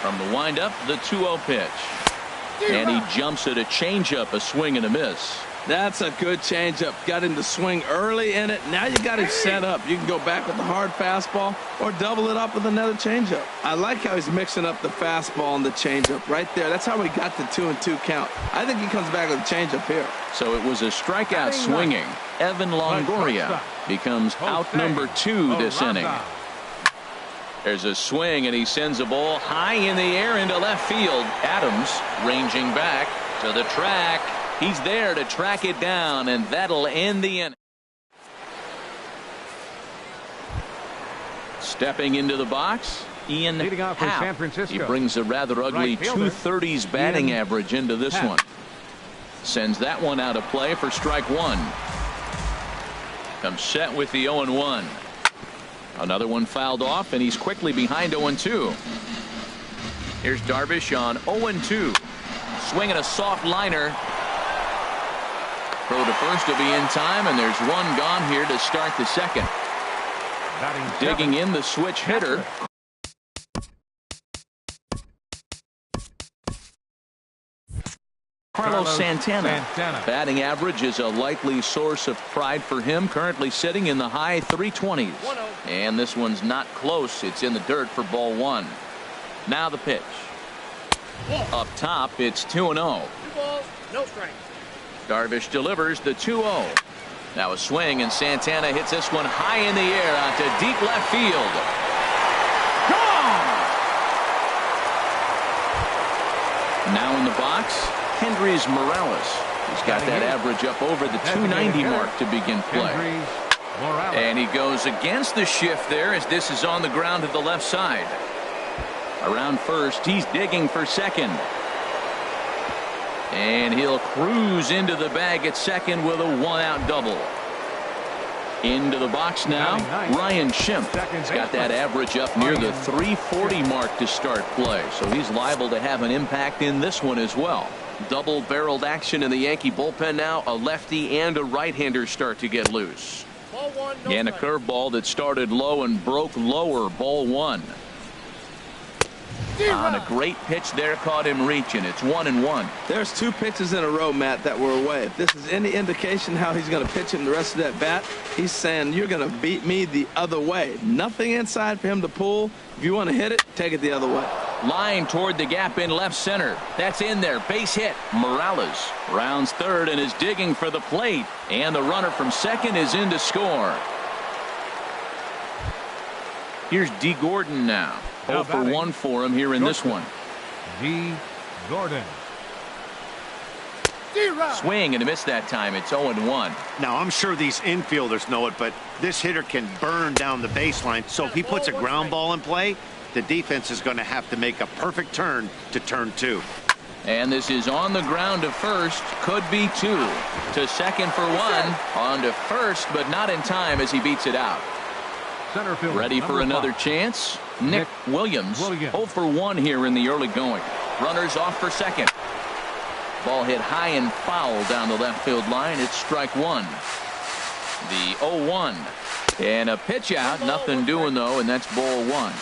From the windup, the 2-0 pitch. And he jumps at a changeup, a swing and a miss. That's a good changeup. Got him to swing early in it. Now you got him set up. You can go back with the hard fastball or double it up with another changeup. I like how he's mixing up the fastball and the changeup right there. That's how we got the 2-2 count. I think he comes back with a changeup here. So it was a strikeout swinging. Evan Longoria becomes out number 2 this inning. There's a swing, and he sends a ball high in the air into left field. Adams ranging back to the track. He's there to track it down, and that'll end the inning. Stepping into the box, Ian Happ. He brings a rather ugly 230s batting average into this one. Sends that one out of play for strike one. Comes set with the 0-1. Another one fouled off, and he's quickly behind 0-2. Here's Darvish on 0-2. Swinging a soft liner. Throw to first to be in time, and there's one gone here to start the second. Digging in the switch hitter. Carlos Santana. Batting average is a likely source of pride for him. Currently sitting in the high 320s. And this one's not close. It's in the dirt for ball one. Now the pitch. Up top, it's 2-0. 2 balls, no strikes. Darvish delivers the 2-0. Now a swing, and Santana hits this one high in the air out to deep left field. Gone! Now in the box, Hendrys Morales. He's got that average up over the 290 mark to begin play. And he goes against the shift there as this is on the ground to the left side. Around first, he's digging for second. And he'll cruise into the bag at second with a 1-out double. Into the box now, Ryan Schimpf. He's got that average up near the 340 mark to start play. So he's liable to have an impact in this one as well. Double-barreled action in the Yankee bullpen now. A lefty and a right-hander start to get loose. Ball one, no and a curveball that started low and broke lower, ball one. On a great pitch there, caught him reaching. It's 1-1. There's 2 pitches in a row, Matt, that were away. If this is any indication how he's going to pitch him the rest of that bat, he's saying you're going to beat me the other way. Nothing inside for him to pull. If you want to hit it, take it the other way. Line toward the gap in left center. That's in there. Base hit. Morales rounds third and is digging for the plate. And the runner from second is in to score. Here's D. Gordon now. 0 for 1 for him here in this one. D. Gordon. Swing and a miss that time. It's 0-1. Now, I'm sure these infielders know it, but this hitter can burn down the baseline. So if he puts a ground ball in play, the defense is going to have to make a perfect turn to turn 2. And this is on the ground to first. Could be 2. To second for 1. On to first, but not in time as he beats it out. Center fielder, ready for another chance. Nick Williams. 0 for 1 here in the early going. Runners off for second. Ball hit high and foul down the left field line. It's strike 1. The 0-1. And a pitch out. Nothing doing, though, and that's ball 1.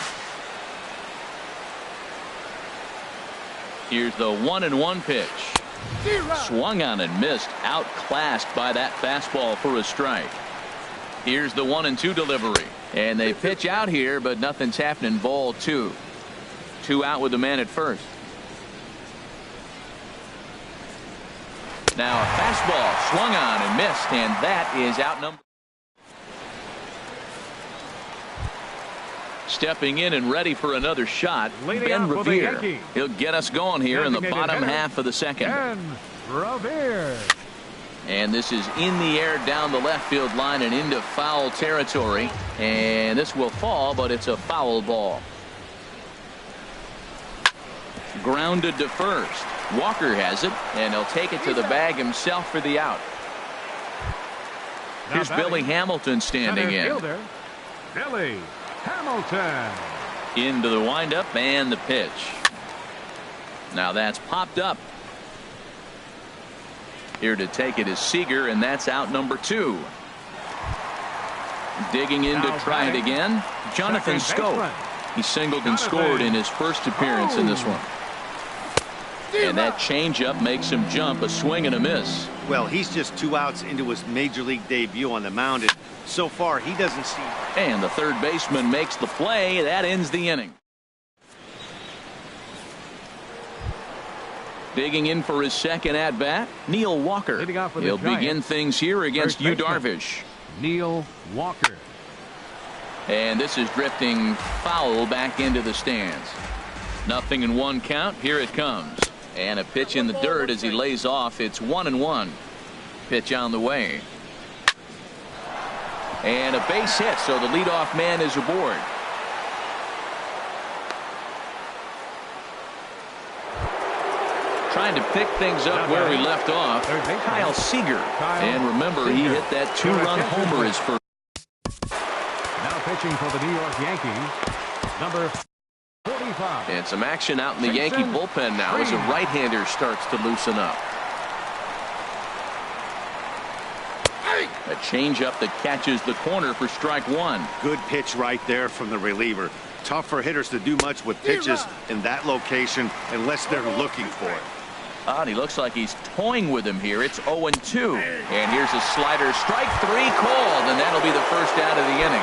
Here's the 1-1 pitch. Swung on and missed. Outclassed by that fastball for a strike. Here's the 1-2 delivery. And they pitch out here, but nothing's happening. Ball 2. 2 out with the man at first. Now a fastball swung on and missed, and that is outnumbered. Stepping in and ready for another shot, Ben Revere. He'll get us going here in the bottom half of the second. Ben Revere. And this is in the air down the left field line and into foul territory. And this will fall, but it's a foul ball. Grounded to first. Walker has it, and he'll take it to the bag himself for the out. Here's Billy Hamilton standing in. Billy Hamilton. Into the windup and the pitch. Now that's popped up. Here to take it is Seager, and that's out number 2. Digging in to try it again, Jonathan Schoop. He singled and scored in his first appearance in this one. And that changeup makes him jump. A swing and a miss. Well, he's just 2 outs into his major league debut on the mound. And so far, he doesn't see. And the third baseman makes the play. That ends the inning. Digging in for his second at-bat, Neil Walker. He'll begin things here against Yu Darvish. Neil Walker. And this is drifting foul back into the stands. 0-1 count. Here it comes. And a pitch in the dirt as he lays off. It's 1-1. Pitch on the way. And a base hit, so the leadoff man is aboard. Trying to pick things up where he left off, Kyle Seager. And remember, he hit that 2-run homer his first. Now pitching for the New York Yankees, number 45. And some action out in the Yankee bullpen now as a right-hander starts to loosen up. A changeup that catches the corner for strike 1. Good pitch right there from the reliever. Tough for hitters to do much with pitches in that location unless they're looking for it. And he looks like he's toying with him here. It's 0-2. And here's a slider. Strike 3 called, and that'll be the first out of the inning.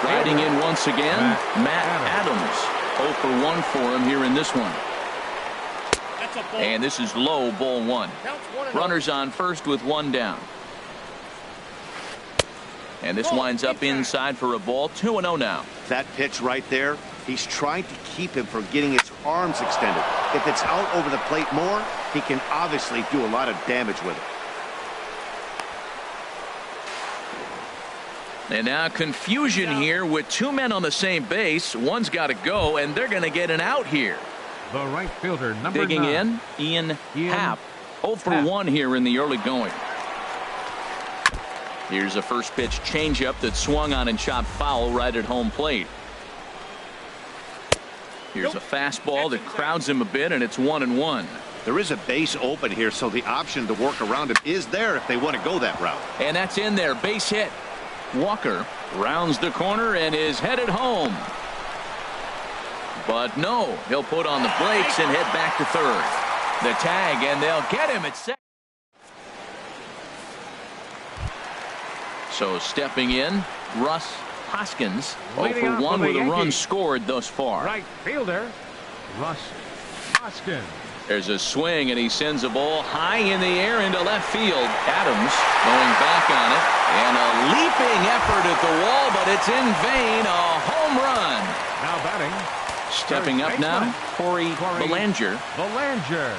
Riding in once again, Matt Adams. 0 for 1 for him here in this one. And this is low, ball 1. Runners on first with 1 down. And this winds up inside for a ball. 2-0 now. That pitch right there, he's trying to keep him from getting his arms extended. If it's out over the plate more, he can obviously do a lot of damage with it. And now confusion here with 2 men on the same base. One's got to go, and they're going to get an out here. The right fielder, number Digging 9. in, Ian Happ. 0 for 1 here in the early going. Here's a first pitch changeup that swung on and chopped foul right at home plate. Here's a fastball that crowds him a bit, and it's 1-1. There is a base open here, so the option to work around it is there if they want to go that route. And that's in there. Base hit. Walker rounds the corner and is headed home. But no, he'll put on the brakes and head back to third. The tag, and they'll get him at second. So stepping in, Russ Hoskins 0 Leading for off 1 for the with a run Yankees. scored thus far. Right fielder, Russ Hoskins. There's a swing, and he sends a ball high in the air into left field. Adams going back on it, and a leaping effort at the wall, but it's in vain. A home run. Now batting. Stepping up now, Corey Belanger. Belanger.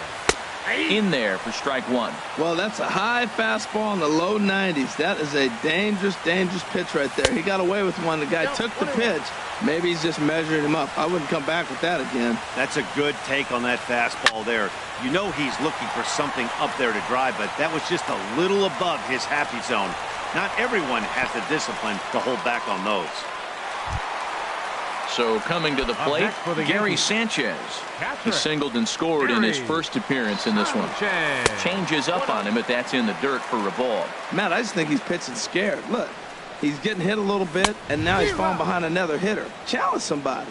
In there for strike 1. Well, that's a high fastball in the low 90s. That is a dangerous, dangerous pitch right there. He got away with one. The guy took the pitch. Maybe he's just measuring him up. I wouldn't come back with that again. That's a good take on that fastball there. You know he's looking for something up there to drive, but that was just a little above his happy zone. Not everyone has the discipline to hold back on those. So coming to the plate, Gary Sanchez. He singled and scored in his first appearance in this one. Changes up on him, but that's in the dirt for a ball. Matt, I just think he's pitching scared. Look, he's getting hit a little bit, and now he's falling behind another hitter. Challenge somebody.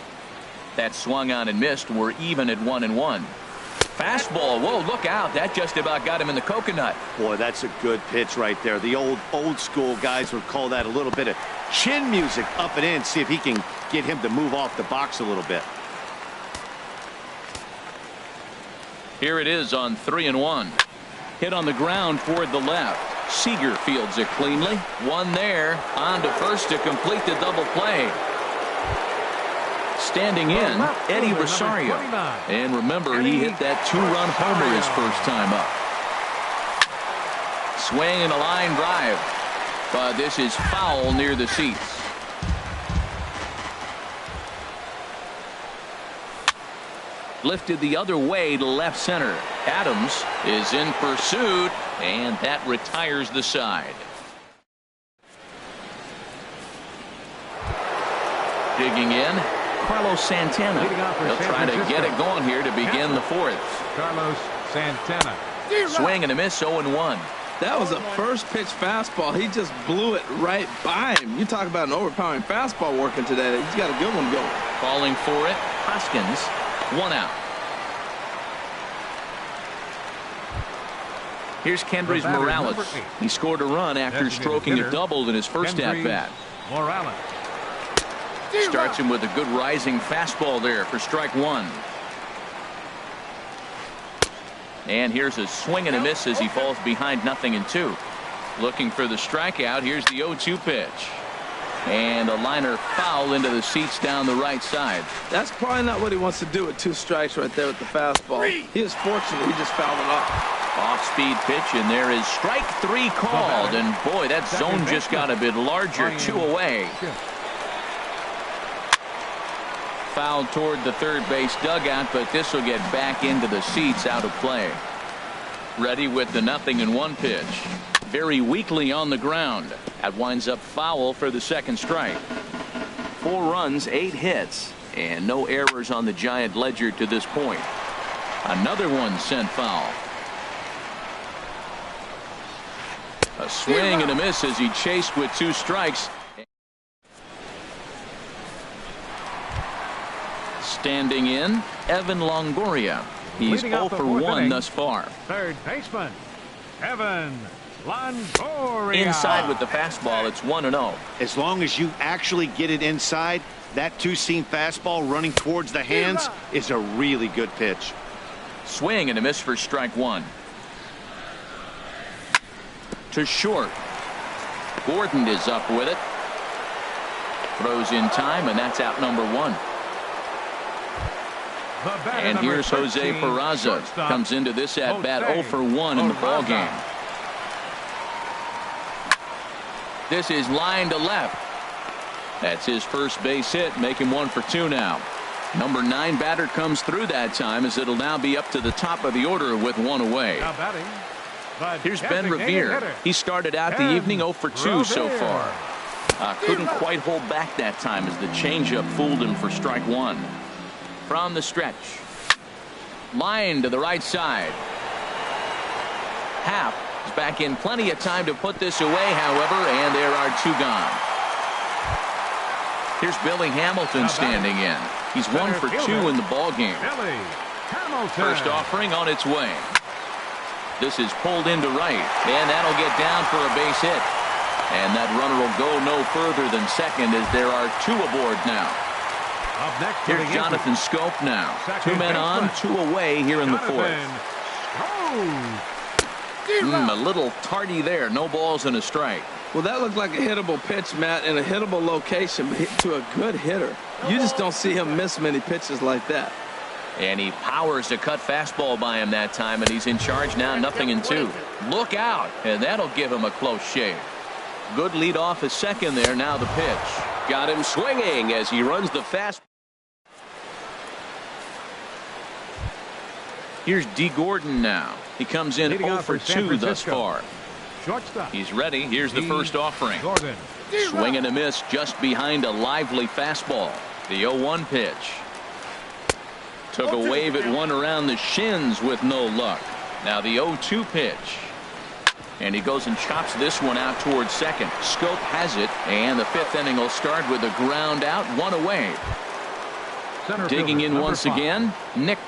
That swung on and missed. We're even at 1-1. Fastball. Whoa, look out. That just about got him in the coconut. Boy, that's a good pitch right there. The old school guys would call that a little bit of chin music up and in. See if he can get him to move off the box a little bit. Here it is on 3-1. Hit on the ground toward the left. Seager fields it cleanly. One there. On to first to complete the double play. Standing in, Eddie Rosario. And remember, he hit that 2-run homer his first time up. Swing and a line drive. But this is foul near the seats. Lifted the other way to left center. Adams is in pursuit, and that retires the side. Digging in, Carlos Santana. He'll try to get it going here to begin the fourth. Carlos Santana. Swing and a miss, 0-1. That was a first pitch fastball. He just blew it right by him. You talk about an overpowering fastball working today. He's got a good one going. Calling for it, Hoskins. 1 out. Here's Kendrys Morales. He scored a run after stroking a double in his first at-bat. Morales. Starts him with a good rising fastball there for strike 1. And here's a swing and a miss as he falls behind 0-2. Looking for the strikeout. Here's the 0-2 pitch. And a liner foul into the seats down the right side. That's probably not what he wants to do with 2 strikes right there with the fastball. He is fortunate he just fouled it off. Off-speed pitch, and there is strike 3 called. And boy, that zone just got a bit larger. 2 away. Foul toward the third base dugout, but this will get back into the seats, out of play. Ready with the 0-1 pitch. Very weakly on the ground. That winds up foul for the second strike. 4 runs, 8 hits, and no errors on the Giant ledger to this point. Another one sent foul. A swing and a miss as he chased with 2 strikes. Standing in, Evan Longoria. He's 0 for 1 thus far. Third baseman, Evan Longoria. Inside with the fastball, it's 1-0. As long as you actually get it inside, that 2-seam fastball running towards the hands is a really good pitch. Swing and a miss for strike 1. To short. Gordon is up with it. Throws in time, and that's out number 1. And here's Jose Peraza. Comes into this at-bat 0 for 1 in the ballgame. This is line to left. That's his first base hit, making 1 for 2 now. Number 9 batter comes through that time, as it'll now be up to the top of the order with 1 away. Here's Ben Revere. He started out the evening 0 for 2 so far. Couldn't quite hold back that time as the changeup fooled him for strike 1. From the stretch. Line to the right side. Happ is back in plenty of time to put this away, however, and there are 2 gone. Here's Billy Hamilton standing in. He's 1 for 2 in the ballgame. First offering on its way. This is pulled into right, and that'll get down for a base hit. And that runner will go no further than second as there are 2 aboard now. Up next, Here's Jonathan Scope now. 2 men on, 2 away here in the 4th. A little tardy there. No balls and a strike. Well, that looked like a hittable pitch, Matt, in a hittable location, but hit to a good hitter. You just don't see him miss many pitches like that. And he powers a cut fastball by him that time, and he's in charge now, 0-2. Look out, and that'll give him a close shave. Good lead off at second there. Now the pitch. Got him swinging as he runs the fast. Here's D. Gordon now. He comes in 0 for 2 thus far. Shortstop. He's ready. Here's the first offering. Gordon. Swing and a miss just behind a lively fastball. The 0-1 pitch. Took a wave at one around the shins with no luck. Now the 0-2 pitch. And he goes and chops this one out towards second. Scope has it, and the 5th inning will start with a ground out, 1 away. Digging in once again, Nick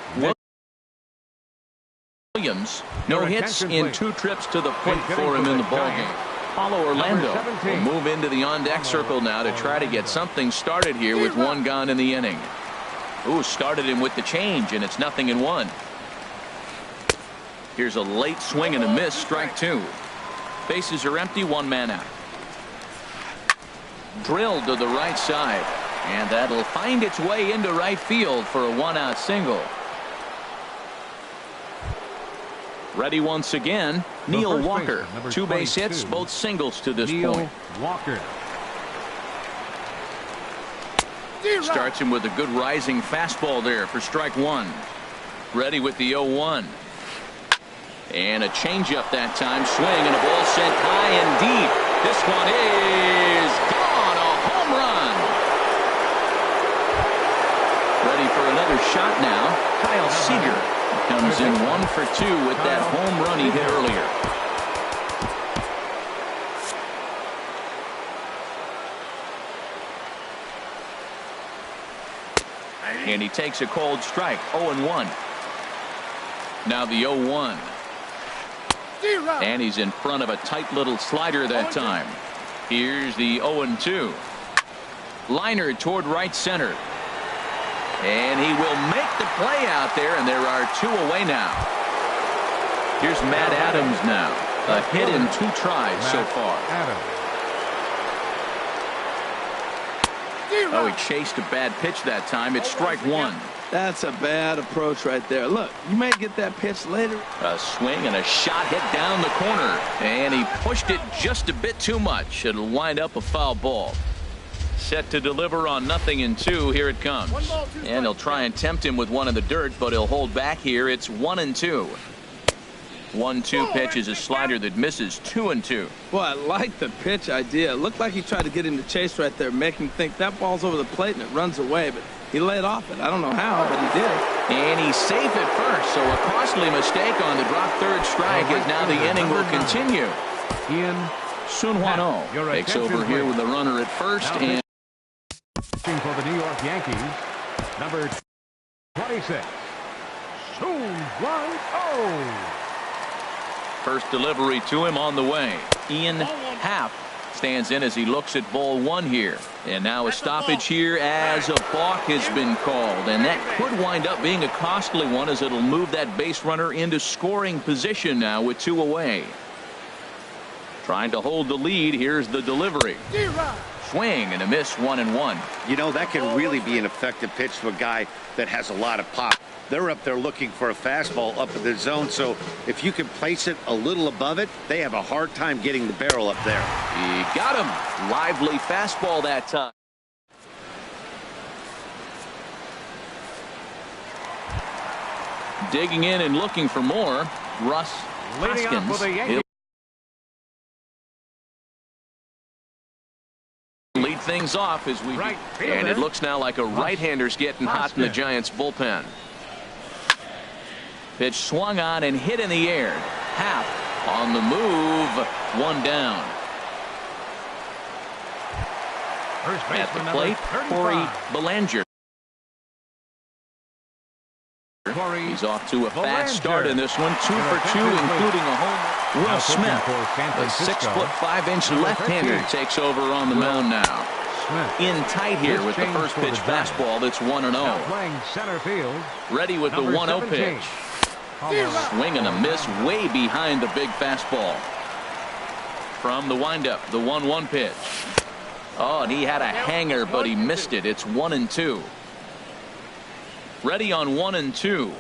Williams. No hits in 2 trips to the plate for him in the ballgame. Paulo Orlando will move into the on-deck circle now to try to get something started here with 1 gone in the inning. Ooh, started him with the change, and it's 0-1. Here's a late swing and a miss, strike 2. Bases are empty, 1 man out. Drilled to the right side, and that'll find its way into right field for a 1-out single. Ready once again, Neil Walker. 2 base hits, both singles to this point. Walker. Starts him with a good rising fastball there for strike 1. Ready with the 0-1. And a changeup that time. Swing and a ball sent high and deep. This one is gone. A home run. Ready for another shot now. Kyle Seager comes in 1 for 2 with that home run he hit earlier. And he takes a cold strike. 0-1. Now the 0-1. And he's in front of a tight little slider that time. Here's the 0-2. Liner toward right center. And he will make the play out there, and there are 2 away now. Here's Matt Adams now. A hit in 2 tries so far. Oh, he chased a bad pitch that time. It's strike 1. That's a bad approach right there. Look, you may get that pitch later. A swing and a shot hit down the corner. And he pushed it just a bit too much. It'll wind up a foul ball. Set to deliver on 0-2. Here it comes. And they'll try and tempt him with one in the dirt, but he'll hold back here. It's 1-2. 1-2 pitch is a slider that misses. 2-2. Boy, I like the pitch idea. It looked like he tried to get him to chase right there, make him think that ball's over the plate and it runs away, but he laid off it. I don't know how, but he did. And he's safe at first, so a costly mistake on the drop third strike as now the inning will continue. Ian Sun Hwano takes over here with the runner at first. And for the New York Yankees, number 26, Sun Hwano. First delivery to him on the way. Ian Happ stands in as he looks at ball 1 here. And now a stoppage here as a balk has been called. And that could wind up being a costly one as it'll move that base runner into scoring position now with 2 away. Trying to hold the lead. Here's the delivery. Swing and a miss, 1-1. You know, that can really be an effective pitch to a guy that has a lot of pop. They're up there looking for a fastball up in the zone, so if you can place it a little above it, they have a hard time getting the barrel up there. He got him. Lively fastball that time. Digging in and looking for more. Russ Hoskins. Lead things off as we and it looks now like a right-hander's getting hot in the Giants bullpen. Pitch swung on and hit in the air. Happ on the move. 1 down. At the plate, Corey Belanger. He's off to a fast start in this one. 2 for 2, including a home. Will Smith, a 6'5" left-hander, takes over on the mound now. In tight here with the first pitch fastball. That's 1-0. Playing center field. Ready with the 1-0 pitch. Swing and a miss way behind the big fastball. From the windup, the 1-1 pitch. Oh, and he had a hanger, but he missed it. It's 1-2. Ready on 1-2.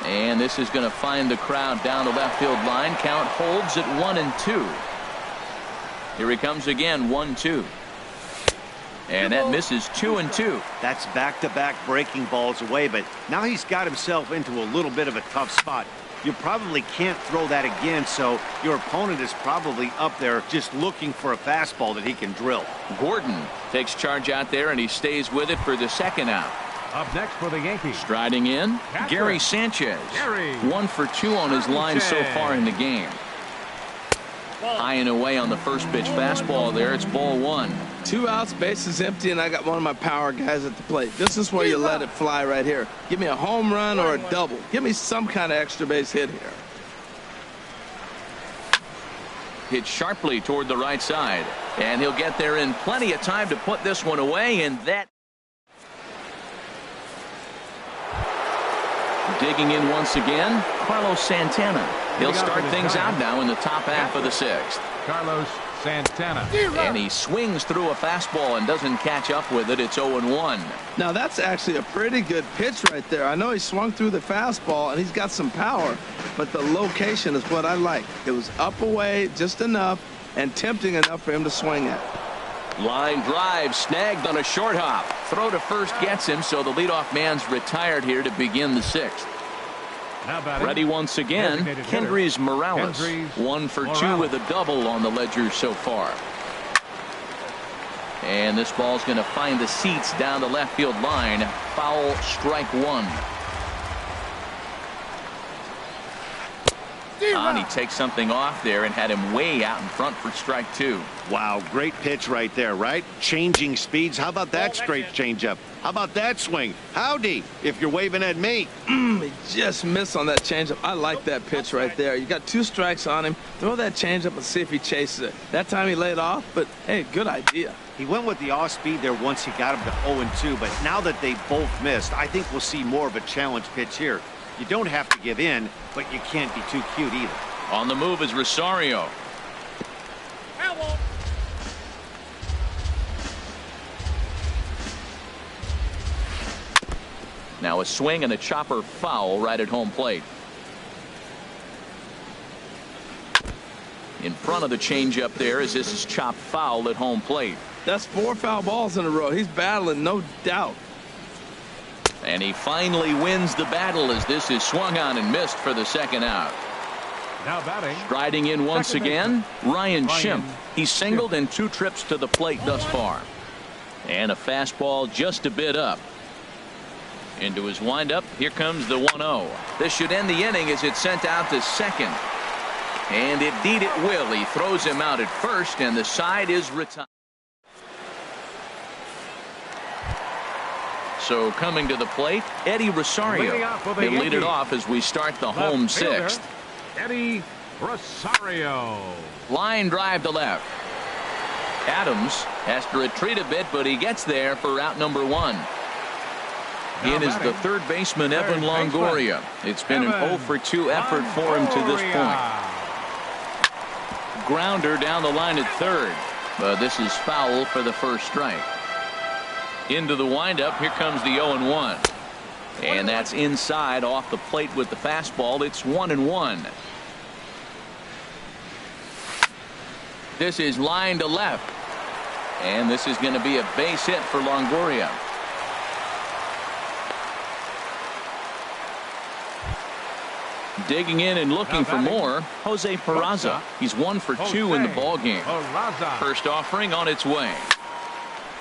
And this is going to find the crowd down the left field line. Count holds at 1-2. Here he comes again, 1-2. And that misses 2-2. That's back-to-back breaking balls away, but now he's got himself into a little bit of a tough spot. You probably can't throw that again, so your opponent is probably up there just looking for a fastball that he can drill. Gordon takes charge out there, and he stays with it for the second out. Up next for the Yankees. Striding in, Gary Sanchez. 1 for 2 on his line so far in the game. High and away on the first pitch fastball there. It's ball 1. 2 outs, bases empty, and I got one of my power guys at the plate. This is where you let it fly right here. Give me a home run or a double. Give me some kind of extra base hit here. Hit sharply toward the right side, and he'll get there in plenty of time to put this one away, and that. Digging in once again, Carlos Santana. He'll start things out now in the top half of the 6th. Carlos Santana. And he swings through a fastball and doesn't catch up with it. It's 0-1. Now that's actually a pretty good pitch right there. I know he swung through the fastball and he's got some power, but the location is what I like. It was up away just enough and tempting enough for him to swing at. Line drive snagged on a short hop. Throw to first gets him, so the leadoff man's retired here to begin the 6th. Ready once again, Kendrys Morales. 1 for 2 with a double on the ledger so far. And this ball's going to find the seats down the left field line. Foul, strike 1. And he takes something off there and had him way out in front for strike 2. Wow, great pitch right there, right? Changing speeds. How about that straight changeup? How about that swing? Howdy, if you're waving at me. He just missed on that changeup. I like that pitch right there. You got 2 strikes on him. Throw that changeup and see if he chases it. That time he laid off, but hey, good idea. He went with the off speed there once he got him to 0-2, but now that they both missed, I think we'll see more of a challenge pitch here. You don't have to give in, but you can't be too cute either. On the move is Rosario. Now a swing and a chopper foul right at home plate. In front of the changeup there as this is chopped foul at home plate. That's 4 foul balls in a row. He's battling, no doubt. And he finally wins the battle as this is swung on and missed for the second out. Now batting. Striding in once again, Ryan Schimpf. He's singled in 2 trips to the plate thus far. And a fastball just a bit up. Into his windup. Here comes the 1-0. This should end the inning as it's sent out to second. And indeed it will. He throws him out at first, and the side is retired. So coming to the plate, Eddie Rosario. He'll lead it off as we start the home 6th. Eddie Rosario. Line drive to left. Adams has to retreat a bit, but he gets there for out number 1. In is the third baseman, Evan Longoria. It's been an 0 for 2 effort for him to this point. Grounder down the line at third. But this is foul for the first strike. Into the windup. Here comes the 0-1. And that's inside off the plate with the fastball. It's 1-1. This is line to left. And this is going to be a base hit for Longoria. Digging in and looking for more, Jose Peraza. He's 1 for 2 in the ball game. First offering on its way.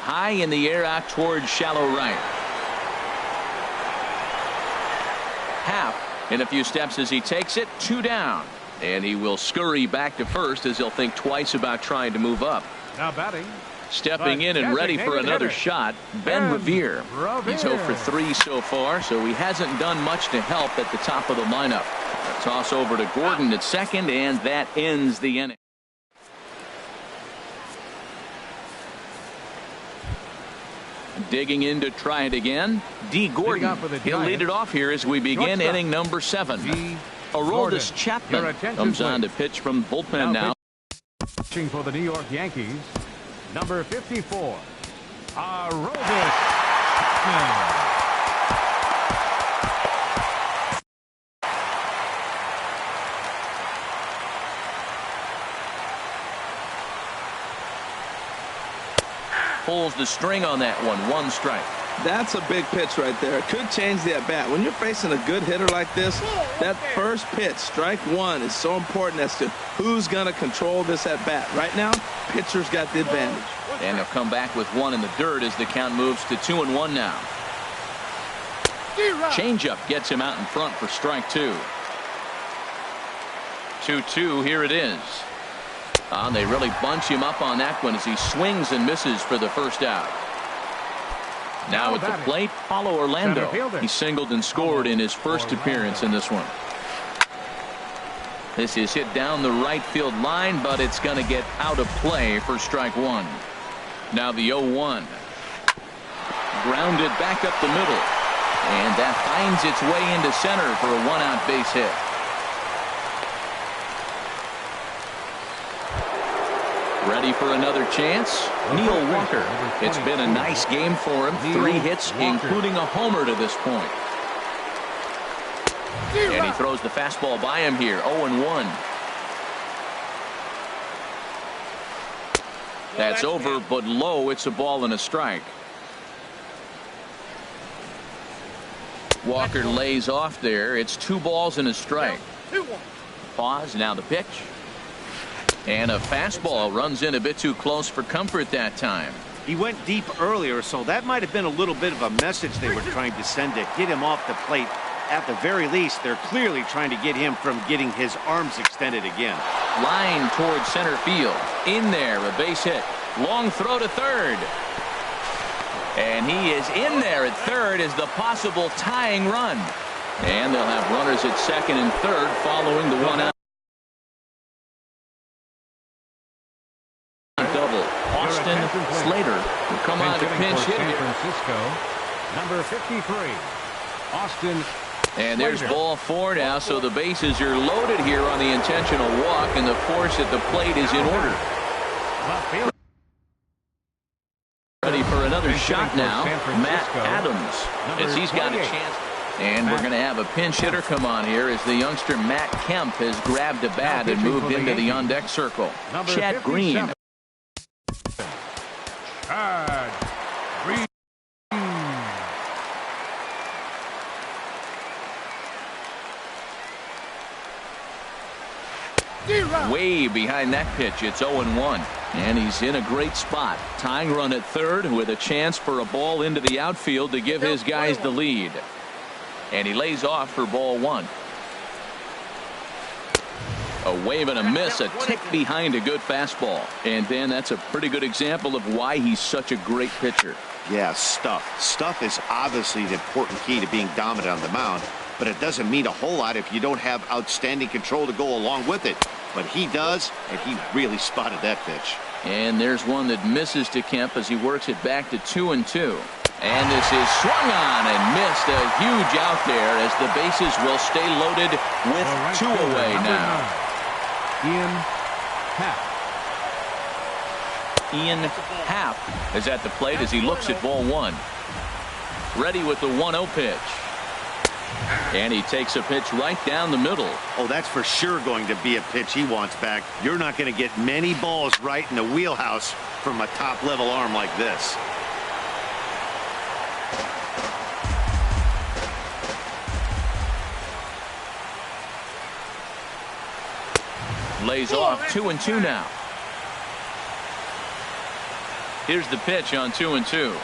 High in the air out towards shallow right. Half in a few steps as he takes it. 2 down. And he will scurry back to first as he'll think twice about trying to move up. Now batting, Stepping in and ready for another shot, Ben Revere. He's 0 for 3 so far, so he hasn't done much to help at the top of the lineup. A toss over to Gordon at second, and that ends the inning. Digging in to try it again, D. Gordon. He'll lead it off here as we begin inning number 7. Aroldis Chapman comes on to pitch from the bullpen now. Pitching for the New York Yankees, number 54, Aroldis Chapman. Pulls the string on that one strike. That's a big pitch right there. It could change the at-bat. When you're facing a good hitter like this, that first pitch, strike one, is so important as to who's going to control this at-bat. Right now, pitcher's got the advantage. And he'll come back with one in the dirt as the count moves to 2-1 now. Changeup gets him out in front for strike 2. 2-2, here it is. They really bunch him up on that one as he swings and misses for the first out. Now at the plate, Paulo Orlando. He singled and scored in his first appearance in this one. This is hit down the right field line, but it's going to get out of play for strike 1. Now the 0-1. Grounded back up the middle. And that finds its way into center for a 1-out base hit. Ready for another chance? Neil Walker. It's been a nice game for him. 3 hits, including a homer to this point. And he throws the fastball by him here. 0-1. That's over, but low. It's a ball and a strike. Walker lays off there. It's 2 balls and a strike. Pause. Now the pitch. And a fastball runs in a bit too close for comfort that time. He went deep earlier, so that might have been a little bit of a message they were trying to send to get him off the plate. At the very least, they're clearly trying to get him from getting his arms extended again. Line towards center field. In there, a base hit. Long throw to third. And he is in there at third as the possible tying run. And they'll have runners at second and third following the 1-out. Slater will come on to pinch hit. San Francisco, number 53, Austin. And there's ball 4 now, so the bases are loaded here on the intentional walk, and the force at the plate is in order. Ready for another shot now, Matt Adams, as he's got a chance. And we're going to have a pinch hitter come on here as the youngster Matt Kemp has grabbed a bat and moved into the on-deck circle. Chad Green. Way behind that pitch. It's 0-1. And he's in a great spot. Tying run at third with a chance for a ball into the outfield to give his guys the lead. And he lays off for ball 1. A wave and a miss, a tick behind a good fastball. And then that's a pretty good example of why he's such a great pitcher. Yeah, stuff. Stuff is obviously the important key to being dominant on the mound, but it doesn't mean a whole lot if you don't have outstanding control to go along with it. But he does, and he really spotted that pitch. And there's one that misses to Kemp as he works it back to 2-2. And this is swung on and missed. A huge out there as the bases will stay loaded with 2 away now. Ian Happ is at the plate as he looks at ball 1. Ready with the 1-0 pitch. And he takes a pitch right down the middle. Oh, that's for sure going to be a pitch he wants back. You're not going to get many balls right in the wheelhouse from a top-level arm like this. Lays off 2-2 now. Here's the pitch on 2-2.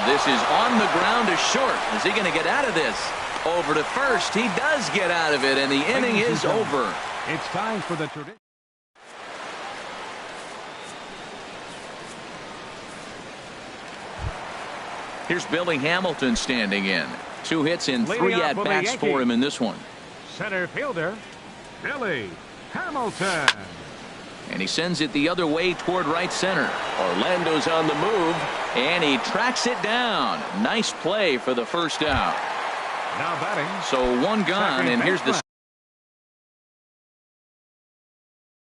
This is on the ground to short. Is he going to get out of this? Over to first. He does get out of it, and the inning is over. It's time for the tradition. Here's Billy Hamilton standing in. 2 hits and 3 Leading off for the at-bats for him in this one. Center fielder, Billy Hamilton. And he sends it the other way toward right center. Orlando's on the move, and he tracks it down. Nice play for the first out. Now batting. So 1 gone, and here's the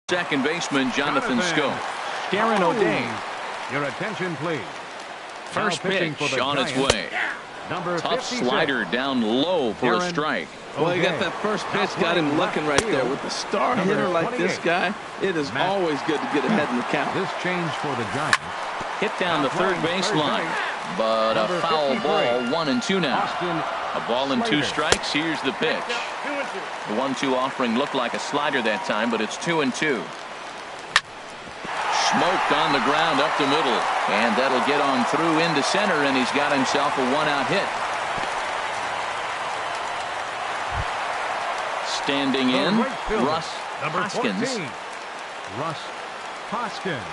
second baseman, Jonathan Scope. Darren O'Day. Your attention, please. First Now pitching pitch for the on its Giants, way. Number Tough 56. slider down low for a Darren strike. Well, you got that first pitch, got him looking right there. With a star hitter like this guy, it is always good to get ahead in the count. This change for the Giants. Hit down the third baseline, but a foul ball. 1-2 now. Austin A ball and 2 Slater. strikes. Here's the pitch. 2-2. The 1-2 offering looked like a slider that time, but it's 2-2. Smoked on the ground up the middle, and that'll get on through into center, and he's got himself a 1-out hit. Standing in, right fielder, Russ number Hoskins. 14, Russ Hoskins.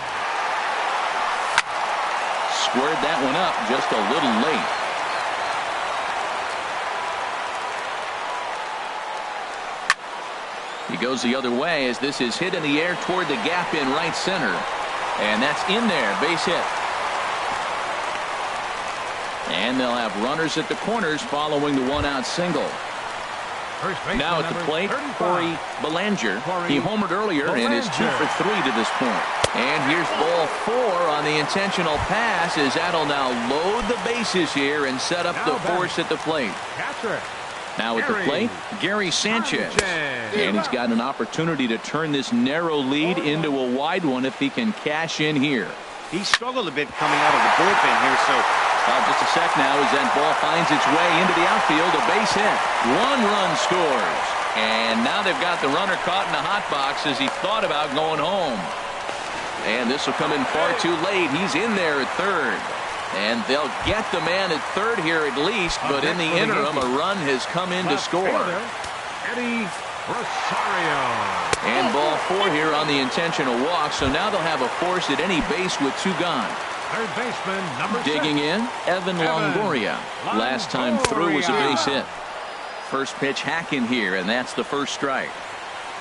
Squared that one up just a little late. He goes the other way as this is hit in the air toward the gap in right center. And that's in there, base hit. And they'll have runners at the corners following the 1-out single. Now at the plate, Corey Belanger. He homered earlier and is 2 for 3 to this point. And here's ball 4 on the intentional pass as that'll now load the bases here and set up the force at the plate. Catcher. Now at the plate, Gary Sanchez. And he's got an opportunity to turn this narrow lead into a wide one if he can cash in here. He struggled a bit coming out of the bullpen here, so Just a sec now as that ball finds its way into the outfield. A base hit. 1 run scores. And now they've got the runner caught in the hot box as he thought about going home. And this will come in far too late. He's in there at third. And they'll get the man at third here at least. But in the interim, a run has come in to score. Eddie Rosario. And ball 4 here on the intentional walk. So now they'll have a force at any base with 2 gone. Third baseman, number 6. Digging in, Evan Longoria. Last time through was a base hit. First pitch hacking here, and that's the first strike.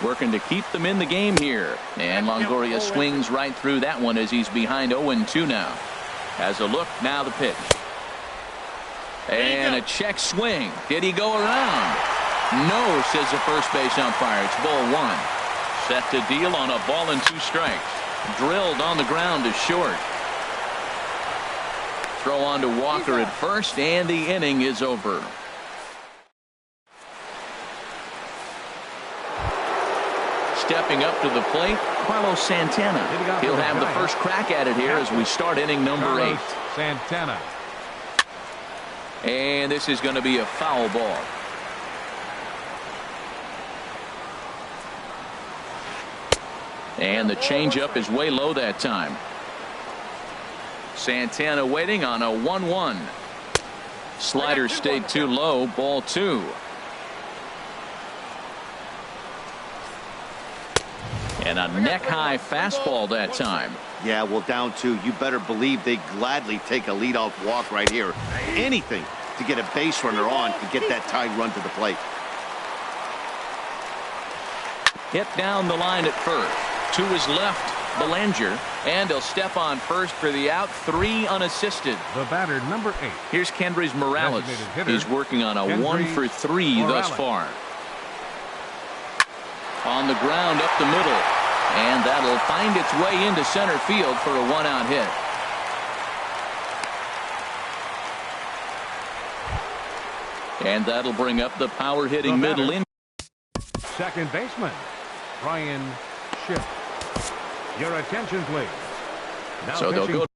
Working to keep them in the game here. And Longoria swings right through that one as he's behind 0-2 now. Has a look, now the pitch. And a check swing. Did he go around? No, says the first base umpire. It's ball 1. Set to deal on a ball and 2 strikes. Drilled on the ground to short. Throw on to Walker at first, and the inning is over. Stepping up to the plate, Carlos Santana. He'll have the first crack at it here as we start inning number 8. Santana. And this is going to be a foul ball. And the changeup is way low that time. Santana waiting on a 1-1. Slider stayed too low. Ball 2. And a neck-high fastball that time. yeah, well, down 2. You better believe they gladly take a leadoff walk right here. Anything to get a base runner on and get that tied run to the plate. Hit down the line at first. To his left, Belanger, and he'll step on first for the out. 3 unassisted. The batter, number 8. Here's Kendrys Morales. Designated hitter, He's working on a Kendrys 1 for 3 thus Morales. far. On the ground up the middle, and that'll find its way into center field for a 1-out hit. And that'll bring up the power hitting The middle batter. in. Second baseman, Ryan Schiff. Your attention, please. Now So they'll pitching go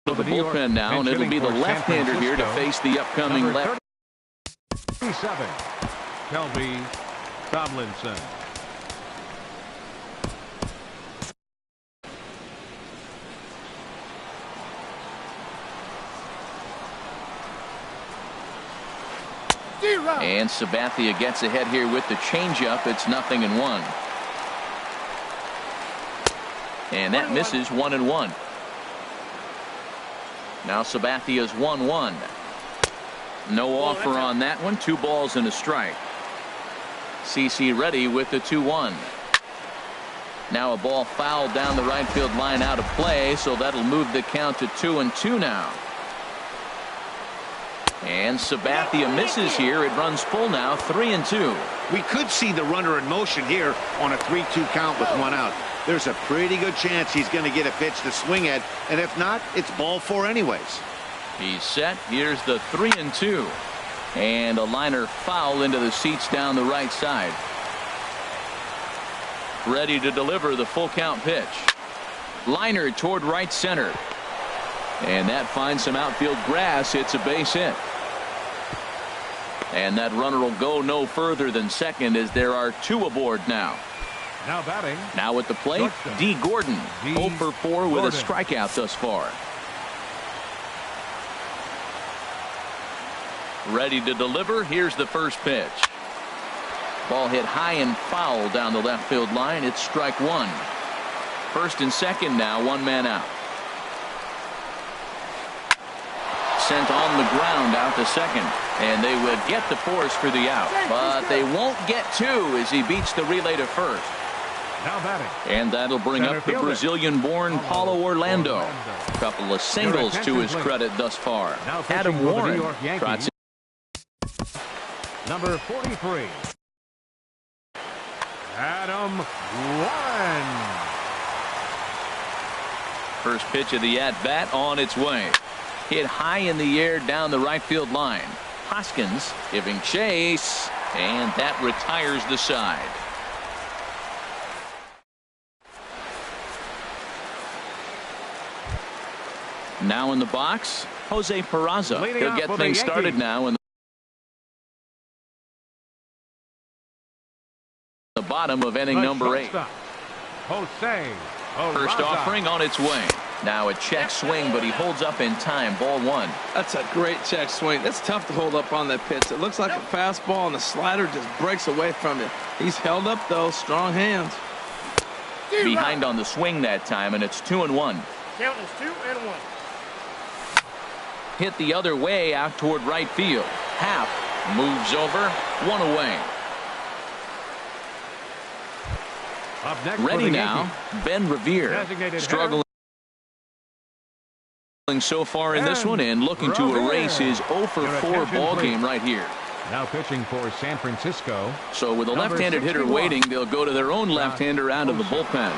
to the New York, bullpen now, and it'll be the for San left-hander here to Francisco, face the upcoming number left. 37, Kelby Tomlinson. And Sabathia gets ahead here with the changeup. It's 0-1. And that misses 1-1. Now Sabathia's 1-1. No offer on that one. 2 balls and a strike. CC ready with the 2-1. Now a ball fouled down the right field line out of play, so that'll move the count to 2-2 now. And Sabathia misses here. It runs full now, 3-2. We could see the runner in motion here on a 3-2 count with 1 out. There's a pretty good chance he's going to get a pitch to swing at, and if not, it's ball 4 anyways. He's set. Here's the 3-2. And a liner foul into the seats down the right side. Ready to deliver the full count pitch. Liner toward right center. And that finds some outfield grass. It's a base hit. And that runner will go no further than second as there are 2 aboard now. Now batting. Now at the plate, D. Gordon. 0 for 4 with a strikeout thus far. Ready to deliver. Here's the first pitch. Ball hit high and foul down the left field line. It's strike 1. First and second now, 1 man out. Sent on the ground out to second, and they would get the force for the out, but they won't get 2 as he beats the relay to first. Now batting. And that'll bring up the Brazilian-born Paulo Orlando. A couple of singles to his credit thus far. Adam Warren trots number 43. Adam Warren. First pitch of the at-bat on its way. Hit high in the air down the right field line. Hoskins giving chase, and that retires the side. Now in the box, Jose Peraza. He'll get things started now in the bottom of inning number 8. First offering on its way. Now a check swing, but he holds up in time. Ball 1. That's a great check swing. That's tough to hold up on that pitch. It looks like a fastball, and the slider just breaks away from it. He's held up, though. Strong hands. Behind on the swing that time, and it's 2-1. Count is 2-1. Hit the other way out toward right field. Half moves over. 1 away. Up next ready now, Ben Revere. Struggling so far in this one and looking to erase his 0 for 4 ball game right here. Now pitching for San Francisco. So with a left-handed hitter waiting, they'll go to their own left-hander out of the bullpen.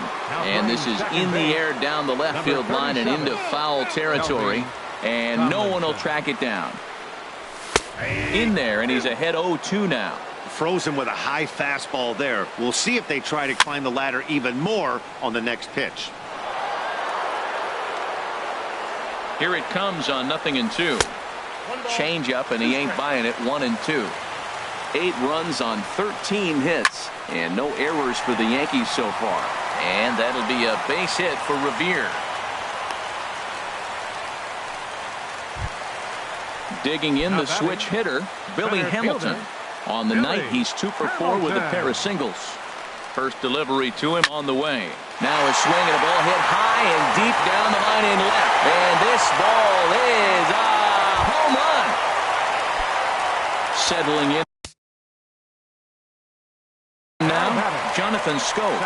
And this is in the air down the left field line and into foul territory. And no one will track it down. In there, and he's ahead 0-2 now. Frozen with a high fastball there. We'll see if they try to climb the ladder even more on the next pitch. Here it comes on 0-2. Change up, and he ain't buying it. 1-2. 8 runs on 13 hits, and no errors for the Yankees so far. And that'll be a base hit for Revere. Digging in the switch hitter, Billy Hamilton. On the night, he's 2 for 4 with a pair of singles. First delivery to him on the way. Now a swing and a ball hit high and deep down the line in left. And this ball is a home run. Settling in now, Jonathan Scope.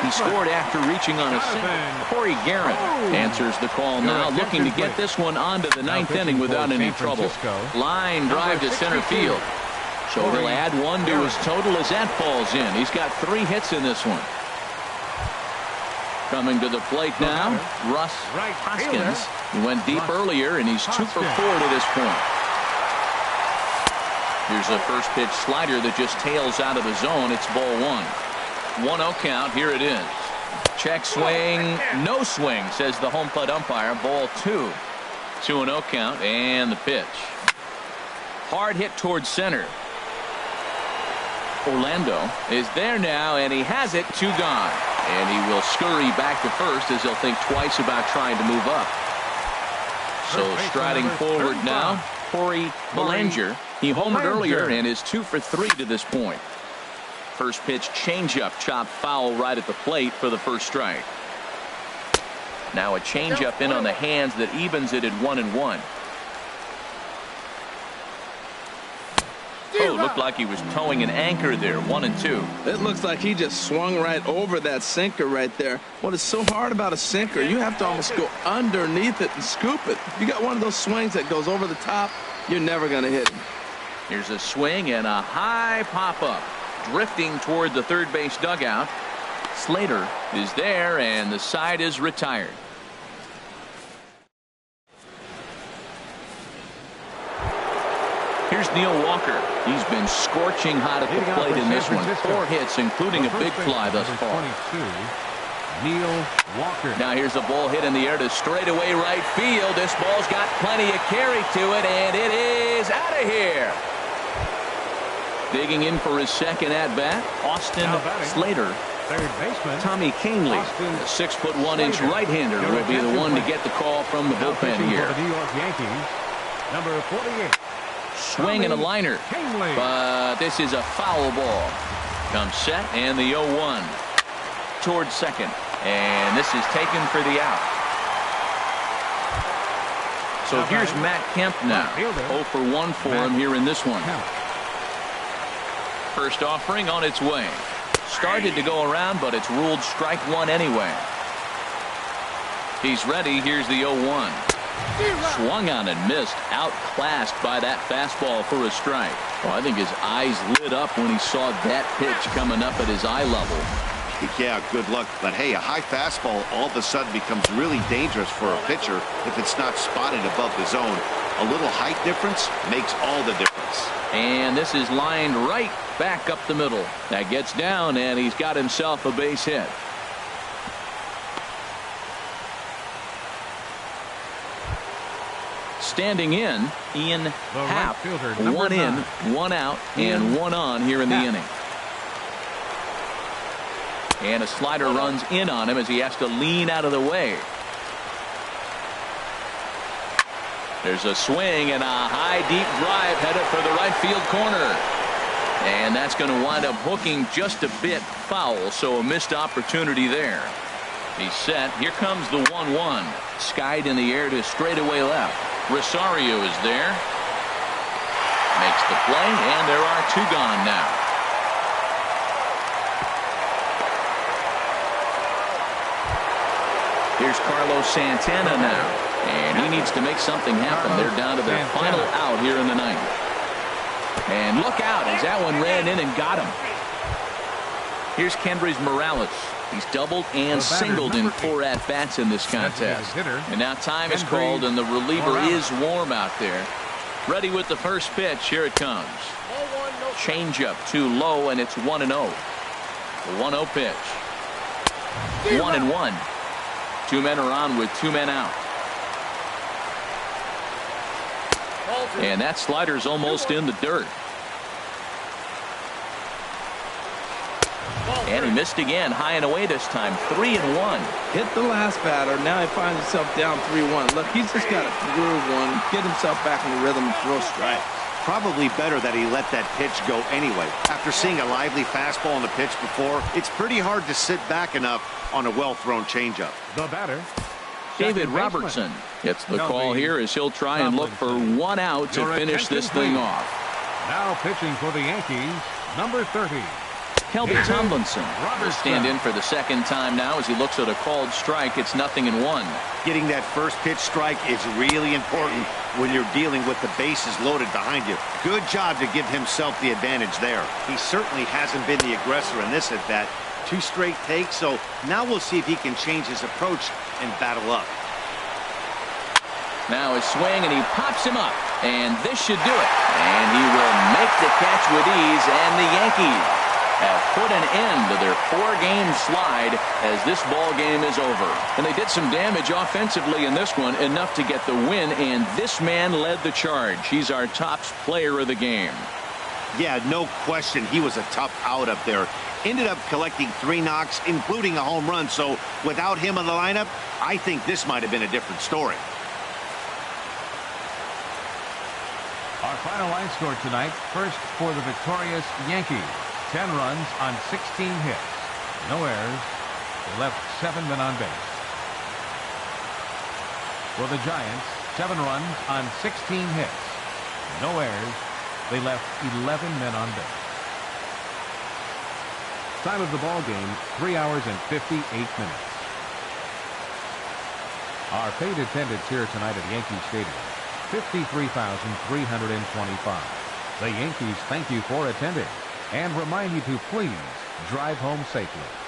He scored after reaching on a single. Corey Guerin answers the call now, looking to get this one onto the 9th inning without any trouble. Line drive to center field. So he'll add 1 to his total as that falls in. He's got 3 hits in this one. Coming to the plate now, Russ Hoskins. He went deep earlier, and he's 2 for 4 to this point. Here's a first pitch slider that just tails out of the zone. It's ball 1. 1-0 count. Here it is. Check swing, no swing, says the home plate umpire. Ball 2. 2-0 count, and the pitch. Hard hit towards center. Orlando is there now, and he has it. 2 gone. And he will scurry back to first as he'll think twice about trying to move up. So striding forward now, Corey Belanger. He homered earlier and is 2 for 3 to this point. First pitch changeup, chopped foul right at the plate for the first strike. Now a changeup in on the hands that evens it at 1-1. Oh, looked like he was towing an anchor there. 1-2. It looks like he just swung right over that sinker right there. What is so hard about a sinker, you have to almost go underneath it and scoop it. You got one of those swings that goes over the top, you're never going to hit it. Here's a swing and a high pop-up. Drifting toward the third base dugout. Slater is there, and the side is retired. Here's Neil Walker. He's been scorching hot at the plate in this one. 4 hits, including a big fly thus far. Neil Walker. Now here's a ball hit in the air to straightaway right field. This ball's got plenty of carry to it, and it is out of here. Digging in for his second at-bat, Austin Slater. Third baseman Tommy Kingley, the 6'1" right-hander, will be the one to get the call from the bullpen here. For the New York Yankees, number 48. Swing and a liner, but this is a foul ball. Comes set, and the 0-1 towards second, and this is taken for the out. So here's Matt Kemp now. 0 for 1 for him here in this one. First offering on its way. Started to go around, but it's ruled strike 1 anyway. He's ready. Here's the 0-1. Swung on and missed. Outclassed by that fastball for a strike. Well, I think his eyes lit up when he saw that pitch coming up at his eye level. Yeah, good luck. But hey, a high fastball all of a sudden becomes really dangerous for a pitcher if it's not spotted above the zone. A little height difference makes all the difference. And this is lined right back up the middle. That gets down, and he's got himself a base hit. Standing in, Ian Happ. One in, 1 out, and 1 on here in the inning. And a slider runs in on him as he has to lean out of the way. There's a swing and a high deep drive headed for the right field corner. And that's going to wind up hooking just a bit foul, so a missed opportunity there. He's set. Here comes the 1-1. Skied in the air to straightaway left. Rosario is there. Makes the play, and there are 2 gone now. Here's Carlos Santana now. And he needs to make something happen. They're down to their final out here in the 9th. And look out as that one ran in and got him. Here's Kendrys Morales. He's doubled and singled in 4 at-bats in this contest. And now time is called, and the reliever is warm out there. Ready with the first pitch. Here it comes. Changeup too low, and it's 1-0. The 1-0 pitch. 1-1. 2 men are on with 2 men out. And that slider's almost in the dirt. And he missed again, high and away this time. 3-1. Hit the last batter. Now he finds himself down 3-1. Look, he's just got to groove one, get himself back in the rhythm and throw strikes. Probably better that he let that pitch go anyway. After seeing a lively fastball on the pitch before, it's pretty hard to sit back enough on a well-thrown changeup. The batter, David Robertson gets the call here as he'll try and look for 1 out to finish this thing off. now pitching for the Yankees, number 30. Kelby Tomlinson will stand in for the second time now as he looks at a called strike. It's 0-1. Getting that first pitch strike is really important when you're dealing with the bases loaded behind you. Good job to give himself the advantage there. He certainly hasn't been the aggressor in this at bat. 2 straight takes, so now we'll see if he can change his approach and battle up. Now a swing, and he pops him up, and this should do it. And he will make the catch with ease, and the Yankees have put an end to their 4-game slide as this ball game is over. And they did some damage offensively in this one, enough to get the win, and this man led the charge. He's our top player of the game. Yeah, no question. He was a tough out up there. Ended up collecting 3 knocks, including a home run. So without him in the lineup, I think this might have been a different story. Our final line score tonight, first for the victorious Yankees. 10 runs on 16 hits. No errors. They left 7 men on base. For the Giants, 7 runs on 16 hits. No errors. They left 11 men on base. Time of the ball game, 3 hours and 58 minutes. Our paid attendance here tonight at Yankee Stadium, 53,325. The Yankees thank you for attending and remind you to please drive home safely.